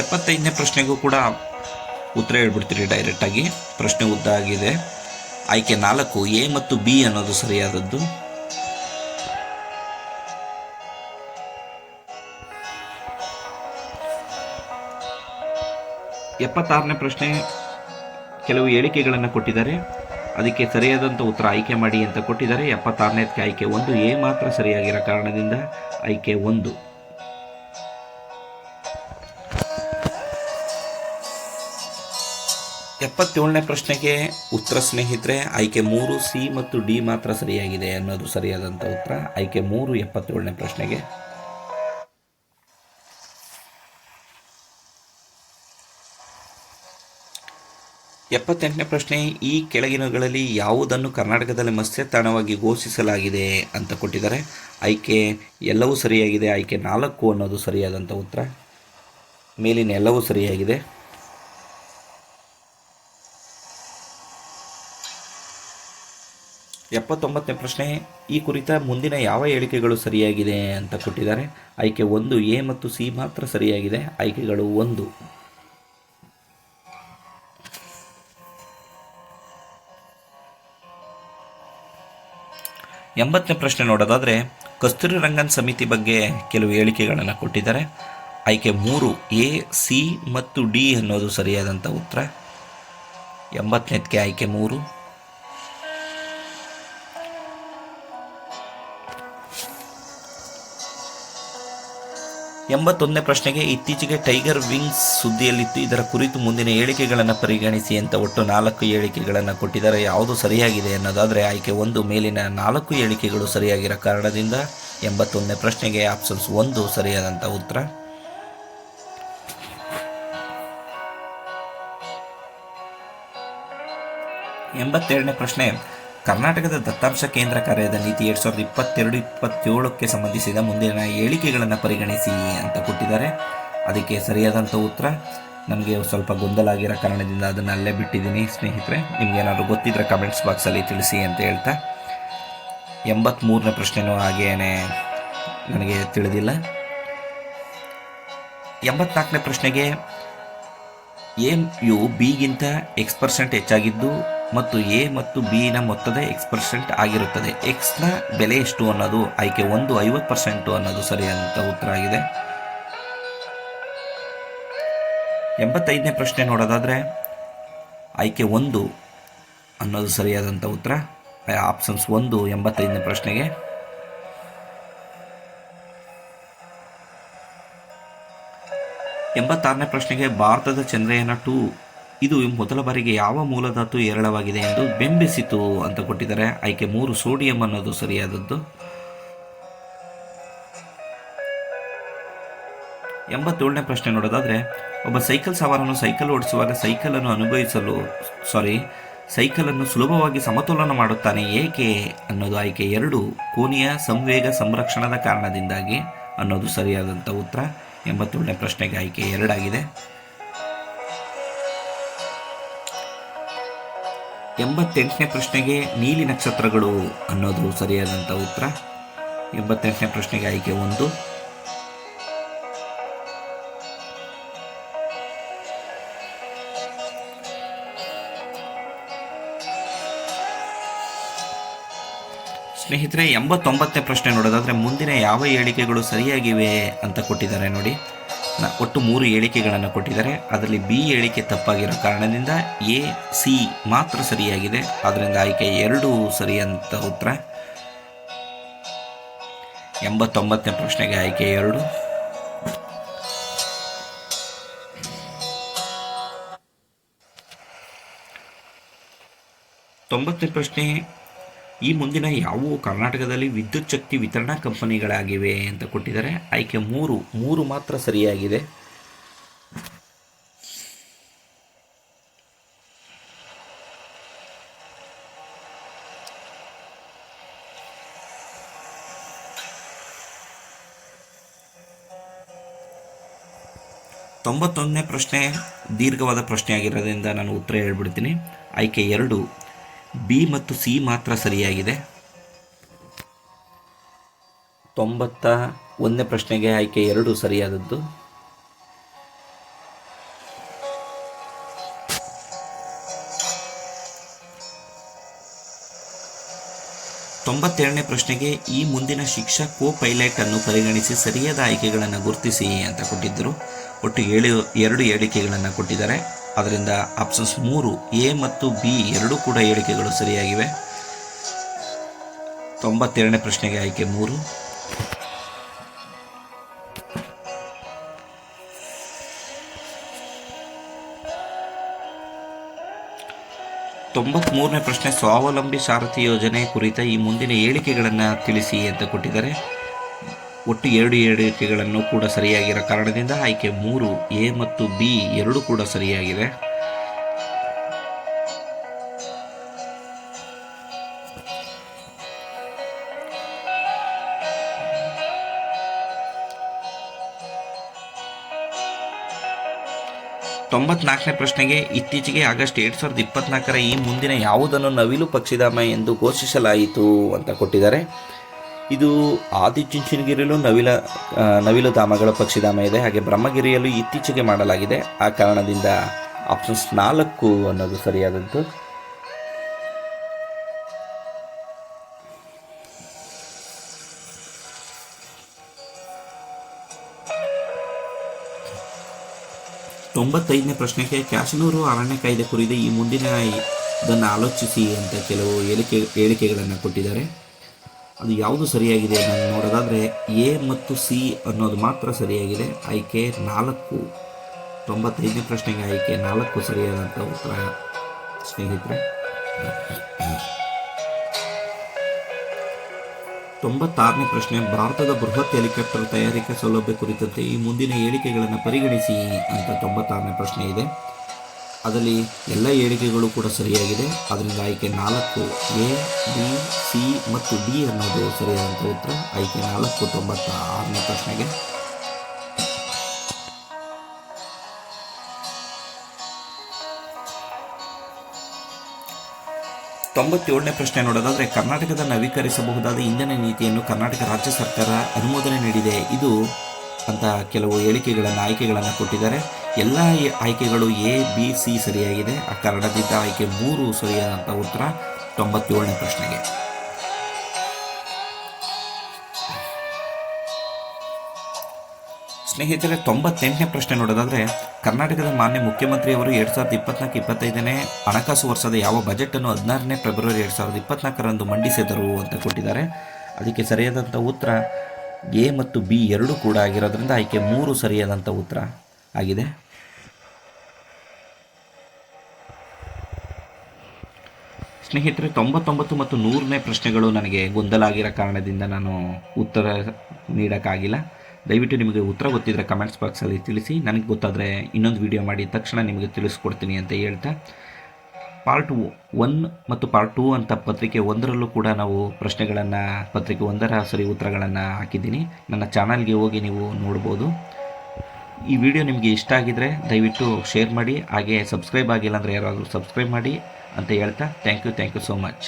75ನೇ ಪ್ರಶ್ನೆಗೂ ಕೂಡ ಉತ್ತರ ಹೇಳ್ಬಿಡ್ತೀರಿ ಡೈರೆಕ್ಟಾಗಿ. ಪ್ರಶ್ನೆ ಉದ್ದ ಆಗಿದೆ. ಆಯ್ಕೆ 4 ಎ ಮತ್ತು ಬಿ ಅನ್ನೋದು ಸರಿಯಾದದ್ದು. 76ನೇ ಪ್ರಶ್ನೆ ಕೆಲವು ಹೇಳಿಕೆಗಳನ್ನು ಕೊಟ್ಟಿದ್ದಾರೆ. ಅದಕ್ಕೆ ಸರಿಯಾದಂಥ ಉತ್ತರ ಆಯ್ಕೆ ಮಾಡಿ ಅಂತ ಕೊಟ್ಟಿದ್ದಾರೆ. 76ನೇದಕ್ಕೆ ಆಯ್ಕೆ 1 ಎ ಮಾತ್ರ ಸರಿಯಾಗಿರೋ ಕಾರಣದಿಂದ ಆಯ್ಕೆ 1. 77ನೇ ಪ್ರಶ್ನೆಗೆ ಉತ್ತರ ಸ್ನೇಹಿತರೆ ಆಯ್ಕೆ 3 ಸಿ ಮತ್ತು ಡಿ ಮಾತ್ರ ಸರಿಯಾಗಿದೆ ಅನ್ನೋದು ಸರಿಯಾದಂಥ ಉತ್ತರ. ಆಯ್ಕೆ 3 77ನೇ ಪ್ರಶ್ನೆಗೆ. 78ನೇ ಪ್ರಶ್ನೆ, ಈ ಕೆಳಗಿನಗಳಲ್ಲಿ ಯಾವುದನ್ನು ಕರ್ನಾಟಕದಲ್ಲಿ ಮತ್ಸ್ಯ ತಾಣವಾಗಿ ಘೋಷಿಸಲಾಗಿದೆ ಅಂತ ಕೊಟ್ಟಿದ್ದಾರೆ. ಆಯ್ಕೆ ಎಲ್ಲವೂ ಸರಿಯಾಗಿದೆ. ಆಯ್ಕೆ 4 ಅನ್ನೋದು ಸರಿಯಾದಂಥ ಉತ್ತರ. ಮೇಲಿನ ಎಲ್ಲವೂ ಸರಿಯಾಗಿದೆ. 79ನೇ ಪ್ರಶ್ನೆ, ಈ ಕುರಿತ ಮುಂದಿನ ಯಾವ ಹೇಳಿಕೆಗಳು ಸರಿಯಾಗಿದೆ ಅಂತ ಕೊಟ್ಟಿದ್ದಾರೆ. ಆಯ್ಕೆ 1 ಎ ಮತ್ತು ಸಿ ಮಾತ್ರ ಸರಿಯಾಗಿದೆ. ಆಯ್ಕೆಗಳು 1. 80ನೇ ಪ್ರಶ್ನೆ ನೋಡೋದಾದರೆ, ಕಸ್ತೂರಿ ರಂಗನ್ ಸಮಿತಿ ಬಗ್ಗೆ ಕೆಲವು ಹೇಳಿಕೆಗಳನ್ನು ಕೊಟ್ಟಿದ್ದಾರೆ. ಆಯ್ಕೆ 3 ಎ ಸಿ ಮತ್ತು ಡಿ ಅನ್ನೋದು ಸರಿಯಾದಂಥ ಉತ್ತರ. 80ನೇದಕ್ಕೆ ಆಯ್ಕೆ 3. 81ನೇ ಪ್ರಶ್ನೆಗೆ, ಇತ್ತೀಚೆಗೆ ಟೈಗರ್ ವಿಂಗ್ಸ್ ಸುದ್ದಿಯಲ್ಲಿತ್ತು. ಇದರ ಕುರಿತು ಮುಂದಿನ ಹೇಳಿಕೆಗಳನ್ನು ಪರಿಗಣಿಸಿ ಅಂತ ಒಟ್ಟು 4 ಹೇಳಿಕೆಗಳನ್ನು ಕೊಟ್ಟಿದ್ದಾರೆ. ಯಾವುದು ಸರಿಯಾಗಿದೆ ಅನ್ನೋದಾದರೆ ಆಯ್ಕೆ 1 ಮೇಲಿನ 4 ಹೇಳಿಕೆಗಳು ಸರಿಯಾಗಿರೋ ಕಾರಣದಿಂದ 81ನೇ ಪ್ರಶ್ನೆಗೆ ಆಪ್ಷನ್ಸ್ 1 ಸರಿಯಾದಂಥ ಉತ್ತರ. 82ನೇ ಪ್ರಶ್ನೆ, ಕರ್ನಾಟಕದ ದತ್ತಾಂಶ ಕೇಂದ್ರ ಕಾರ್ಯದ ನೀತಿ 2022-27ಕ್ಕೆ ಸಂಬಂಧಿಸಿದ ಮುಂದಿನ ಹೇಳಿಕೆಗಳನ್ನು ಪರಿಗಣಿಸಿ ಅಂತ ಕೊಟ್ಟಿದ್ದಾರೆ. ಅದಕ್ಕೆ ಸರಿಯಾದಂಥ ಉತ್ತರ ನನಗೆ ಸ್ವಲ್ಪ ಗೊಂದಲ ಆಗಿರೋ ಕಾರಣದಿಂದ ಅದನ್ನು ಅಲ್ಲೇ ಬಿಟ್ಟಿದ್ದೀನಿ ಸ್ನೇಹಿತರೆ. ನಿಮಗೇನಾದರೂ ಗೊತ್ತಿದ್ದರೆ ಕಮೆಂಟ್ಸ್ ಬಾಕ್ಸಲ್ಲಿ ತಿಳಿಸಿ ಅಂತ ಹೇಳ್ತಾ, 83ನೇ ಪ್ರಶ್ನೆನೂ ಹಾಗೇನೆ ನನಗೆ ತಿಳಿದಿಲ್ಲ. 84ನೇ ಪ್ರಶ್ನೆಗೆ, ಎ ಯು ಬಿಗಿಂತ X% ಹೆಚ್ಚಾಗಿದ್ದು ಮತ್ತು ಎ ಮತ್ತು ಬಿ ನ ಮೊತ್ತದ X% ಆಗಿರುತ್ತದೆ. ಎಕ್ಸ್ನ ಬೆಲೆ ಎಷ್ಟು ಅನ್ನೋದು ಆಯ್ಕೆ 1 50% ಅನ್ನೋದು ಸರಿಯಾದಂಥ ಉತ್ತರ ಆಗಿದೆ. 85ನೇ ಪ್ರಶ್ನೆ ನೋಡೋದಾದರೆ ಆಯ್ಕೆ 1 ಅನ್ನೋದು ಸರಿಯಾದಂಥ ಉತ್ತರ. ಆಪ್ಷನ್ಸ್ 1 85ನೇ ಪ್ರಶ್ನೆಗೆ. 86ನೇ ಪ್ರಶ್ನೆಗೆ, ಭಾರತದ ಚಂದ್ರಯಾನ 2 ಇದು ಮೊದಲ ಬಾರಿಗೆ ಯಾವ ಮೂಲಧಾತು ಹೇರಳವಾಗಿದೆ ಎಂದು ಬಿಂಬಿಸಿತು ಅಂತ ಕೊಟ್ಟಿದ್ದಾರೆ. ಆಯ್ಕೆ 3 ಸೋಡಿಯಂ ಅನ್ನೋದು ಸರಿಯಾದದ್ದು. 87ನೇ ಪ್ರಶ್ನೆ ನೋಡೋದಾದ್ರೆ, ಒಬ್ಬ ಸೈಕಲ್ ಸವಾರನು ಸೈಕಲ್ ಓಡಿಸುವಾಗ ಸೈಕಲನ್ನು ಸುಲಭವಾಗಿ ಸಮತೋಲನ ಮಾಡುತ್ತಾನೆ ಏಕೆ ಅನ್ನೋದು ಆಯ್ಕೆ 2 ಕೋನೀಯ ಸಂವೇಗ ಸಂರಕ್ಷಣದ ಕಾರಣದಿಂದಾಗಿ ಅನ್ನೋದು ಸರಿಯಾದಂಥ ಉತ್ತರ. 87ನೇ ಪ್ರಶ್ನೆಗೆ ಆಯ್ಕೆ 2 ಆಗಿದೆ. 88ನೇ ಪ್ರಶ್ನೆಗೆ ನೀಲಿ ನಕ್ಷತ್ರಗಳು ಅನ್ನೋದು ಸರಿಯಾದಂಥ ಉತ್ತರ. 88ನೇ ಪ್ರಶ್ನೆಗೆ ಆಯ್ಕೆ 1. ಸ್ನೇಹಿತರೆ, 89ನೇ ಪ್ರಶ್ನೆ ನೋಡೋದಾದರೆ, ಮುಂದಿನ ಯಾವ ಹೇಳಿಕೆಗಳು ಸರಿಯಾಗಿವೆ ಅಂತ ಕೊಟ್ಟಿದ್ದಾರೆ ನೋಡಿ. ಒಟ್ಟು 3 ಹೇಳಿಕೆಗಳನ್ನು ಕೊಟ್ಟಿದ್ದಾರೆ. ಅದರಲ್ಲಿ ಬಿ ಹೇಳಿಕೆ ತಪ್ಪಾಗಿರೋ ಕಾರಣದಿಂದ ಎ ಸಿ ಮಾತ್ರ ಸರಿಯಾಗಿದೆ. ಆದ್ದರಿಂದ ಆಯ್ಕೆ 2 ಸರಿಯಂತ ಉತ್ತರ. 89ನೇ ಪ್ರಶ್ನೆಗೆ ಆಯ್ಕೆ 2. 90ನೇ ಪ್ರಶ್ನೆ, ಈ ಮುಂದಿನ ಯಾವುವು ಕರ್ನಾಟಕದಲ್ಲಿ ವಿದ್ಯುತ್ ಶಕ್ತಿ ವಿತರಣಾ ಕಂಪನಿಗಳಾಗಿವೆ ಅಂತ ಕೊಟ್ಟಿದ್ದಾರೆ. ಆಯ್ಕೆ 3 ಮಾತ್ರ ಸರಿಯಾಗಿದೆ. ತೊಂಬತ್ತೊಂದನೇ ಪ್ರಶ್ನೆ ದೀರ್ಘವಾದ ಪ್ರಶ್ನೆ ಆಗಿರೋದ್ರಿಂದ ನಾನು ಉತ್ತರ ಹೇಳ್ಬಿಡ್ತೀನಿ. ಆಯ್ಕೆ 2 ಬಿ ಮತ್ತು ಸಿ ಮಾತ್ರ ಸರಿಯಾಗಿದೆ. 91ನೇ ಪ್ರಶ್ನೆಗೆ ಆಯ್ಕೆ 2 ಸರಿಯಾದದ್ದು. 97ನೇ ಪ್ರಶ್ನೆಗೆ ಈ ಮುಂದಿನ ಶಿಕ್ಷಾ ಕೋ ಪೈಲಟ್ ಅನ್ನು ಪರಿಗಣಿಸಿ ಸರಿಯಾದ ಆಯ್ಕೆಗಳನ್ನು ಗುರುತಿಸಿ ಅಂತ ಕೊಟ್ಟಿದ್ದರು. ಒಟ್ಟು 2 ಹೇಳಿಕೆಗಳನ್ನು ಕೊಟ್ಟಿದ್ದಾರೆ. ಅದರಿಂದ ಆಪ್ಷನ್ಸ್ 3 ಎ ಮತ್ತು ಬಿ ಎರಡೂ ಕೂಡ ಹೇಳಿಕೆಗಳು ಸರಿಯಾಗಿವೆ. 92ನೇ ಪ್ರಶ್ನೆಗೆ ಆಯ್ಕೆ 3. 93ನೇ ಪ್ರಶ್ನೆ ಸ್ವಾವಲಂಬಿ ಸಾರಥಿ ಯೋಜನೆ ಕುರಿತ ಈ ಮುಂದಿನ ಹೇಳಿಕೆಗಳನ್ನು ತಿಳಿಸಿ ಅಂತ ಕೊಟ್ಟಿದ್ದಾರೆ. ಒಟ್ಟು 2 ಹೇಳಿಕೆಗಳನ್ನು ಕೂಡ ಸರಿಯಾಗಿರೋ ಕಾರಣದಿಂದ ಆಯ್ಕೆ 3 ಎ ಮತ್ತು ಬಿ ಎರಡೂ ಕೂಡ ಸರಿಯಾಗಿದೆ. ತೊಂಬತ್ನಾಲ್ಕನೇ ಪ್ರಶ್ನೆಗೆ ಇತ್ತೀಚೆಗೆ ಆಗಸ್ಟ್ 2024 ಈ ಮುಂದಿನ ಯಾವುದನ್ನು ನವಿಲು ಪಕ್ಷಿಧಾಮ ಎಂದು ಘೋಷಿಸಲಾಯಿತು ಅಂತ ಕೊಟ್ಟಿದ್ದಾರೆ. ಇದು ಆದಿಚುಂಚನಗಿರಿಯಲ್ಲೂ ನವಿಲು ಧಾಮಗಳ ಪಕ್ಷಿಧಾಮ ಇದೆ. ಹಾಗೆ ಬ್ರಹ್ಮಗಿರಿಯಲ್ಲೂ ಇತ್ತೀಚೆಗೆ ಮಾಡಲಾಗಿದೆ. ಆ ಕಾರಣದಿಂದ ಆಪ್ಷನ್ಸ್ 4 ಅನ್ನೋದು ಸರಿಯಾದದ್ದು. ತೊಂಬತ್ತೈದನೇ ಪ್ರಶ್ನೆಗೆ ಕ್ಯಾಶನೂರು ಅರಣ್ಯ ಕಾಯ್ದೆ ಕುರಿತು ಈ ಮುಂದಿನ ಇದನ್ನು ಆಲೋಚಿಸಿ ಅಂತ ಕೆಲವು ಹೇಳಿಕೆಗಳನ್ನು ಕೊಟ್ಟಿದ್ದಾರೆ. ಅದು ಯಾವುದು ಸರಿಯಾಗಿದೆ ನಾನು ನೋಡೋದಾದರೆ ಎ ಮತ್ತು ಸಿ ಅನ್ನೋದು ಮಾತ್ರ ಸರಿಯಾಗಿದೆ. ಆಯ್ಕೆ 4. 95ನೇ ಪ್ರಶ್ನೆಗೆ ಆಯ್ಕೆ 4 ಸರಿಯಾದಂಥ ಉತ್ತರ ಸ್ನೇಹಿತರೆ. 96ನೇ ಪ್ರಶ್ನೆ ಭಾರತದ ಬೃಹತ್ ಹೆಲಿಕಾಪ್ಟರ್ ತಯಾರಿಕಾ ಸೌಲಭ್ಯ ಕುರಿತಂತೆ ಈ ಮುಂದಿನ ಹೇಳಿಕೆಗಳನ್ನು ಪರಿಗಣಿಸಿ ಅಂತ 96ನೇ ಪ್ರಶ್ನೆ ಇದೆ. ಅದರಲ್ಲಿ ಎಲ್ಲ ಹೇಳಿಕೆಗಳು ಕೂಡ ಸರಿಯಾಗಿದೆ. ಅದರಿಂದ ಆಯ್ಕೆ 4 ಎ ಬಿ ಸಿ ಮತ್ತು ಡಿ ಅನ್ನೋದು ಸರಿಯಾದಂಥ ಉತ್ತರ. ಆಯ್ಕೆ 4 96ನೇ ಪ್ರಶ್ನೆಗೆ. ತೊಂಬತ್ತೇಳನೇ ಪ್ರಶ್ನೆ ನೋಡೋದಾದರೆ ಕರ್ನಾಟಕದ ನವೀಕರಿಸಬಹುದಾದ ಇಂಧನ ನೀತಿಯನ್ನು ಕರ್ನಾಟಕ ರಾಜ್ಯ ಸರ್ಕಾರ ಅನುಮೋದನೆ ನೀಡಿದೆ ಇದು ಅಂತ ಕೆಲವು ಆಯ್ಕೆಗಳನ್ನು ಕೊಟ್ಟಿದ್ದಾರೆ. ಎಲ್ಲ ಆಯ್ಕೆಗಳು ಎ ಬಿ ಸಿ ಸರಿಯಾಗಿದೆ. ಆ ಕಾರಣದಿಂದ ಆಯ್ಕೆ 3 ಸರಿಯಾದಂಥ ಉತ್ತರ 97ನೇ ಪ್ರಶ್ನೆಗೆ. ಸ್ನೇಹಿತರೆ 98ನೇ ಪ್ರಶ್ನೆ ನೋಡೋದಾದರೆ ಕರ್ನಾಟಕದ ಮಾನ್ಯ ಮುಖ್ಯಮಂತ್ರಿಯವರು 2024-25ನೇ ಹಣಕಾಸು ವರ್ಷದ ಯಾವ ಬಜೆಟನ್ನು 16ನೇ ಫೆಬ್ರವರಿ 2024 ಮಂಡಿಸಿದರು ಅಂತ ಕೊಟ್ಟಿದ್ದಾರೆ. ಅದಕ್ಕೆ ಸರಿಯಾದಂಥ ಉತ್ತರ ಎ ಮತ್ತು ಬಿ ಎರಡೂ ಕೂಡ ಆಗಿರೋದ್ರಿಂದ ಆಯ್ಕೆ 3 ಸರಿಯಾದಂಥ ಉತ್ತರ ಆಗಿದೆ. ಸ್ನೇಹಿತರೆ, 99 ಮತ್ತು 100ನೇ ಪ್ರಶ್ನೆಗಳು ನನಗೆ ಗೊಂದಲ ಆಗಿರೋ ಕಾರಣದಿಂದ ನಾನು ಉತ್ತರ ನೀಡೋಕ್ಕಾಗಿಲ್ಲ. ದಯವಿಟ್ಟು ನಿಮಗೆ ಉತ್ತರ ಗೊತ್ತಿದ್ದರೆ ಕಮೆಂಟ್ಸ್ ಬಾಕ್ಸಲ್ಲಿ ತಿಳಿಸಿ. ನನಗೆ ಗೊತ್ತಾದರೆ ಇನ್ನೊಂದು ವಿಡಿಯೋ ಮಾಡಿ ತಕ್ಷಣ ನಿಮಗೆ ತಿಳಿಸ್ಕೊಡ್ತೀನಿ ಅಂತ ಹೇಳ್ತಾ, ಪಾರ್ಟ್ 1 ಮತ್ತು ಪಾರ್ಟ್ 2 ಅಂತ ಪತ್ರಿಕೆ 1ರಲ್ಲೂ ಕೂಡ ನಾವು ಪ್ರಶ್ನೆಗಳನ್ನು ಪತ್ರಿಕೆ 1ರ ಸರಿ ಉತ್ತರಗಳನ್ನು ಹಾಕಿದ್ದೀನಿ. ನನ್ನ ಚಾನಲ್ಗೆ ಹೋಗಿ ನೀವು ನೋಡ್ಬೋದು. ಈ ವಿಡಿಯೋ ನಿಮಗೆ ಇಷ್ಟ ಆಗಿದರೆ ದಯವಿಟ್ಟು ಶೇರ್ ಮಾಡಿ, ಹಾಗೆ ಸಬ್ಸ್ಕ್ರೈಬ್ ಆಗಿಲ್ಲ ಅಂದರೆ ಯಾರಾದರೂ ಸಬ್ಸ್ಕ್ರೈಬ್ ಮಾಡಿ ಅಂತ ಹೇಳ್ತಾ, ಥ್ಯಾಂಕ್ ಯು ಸೋ ಮಚ್.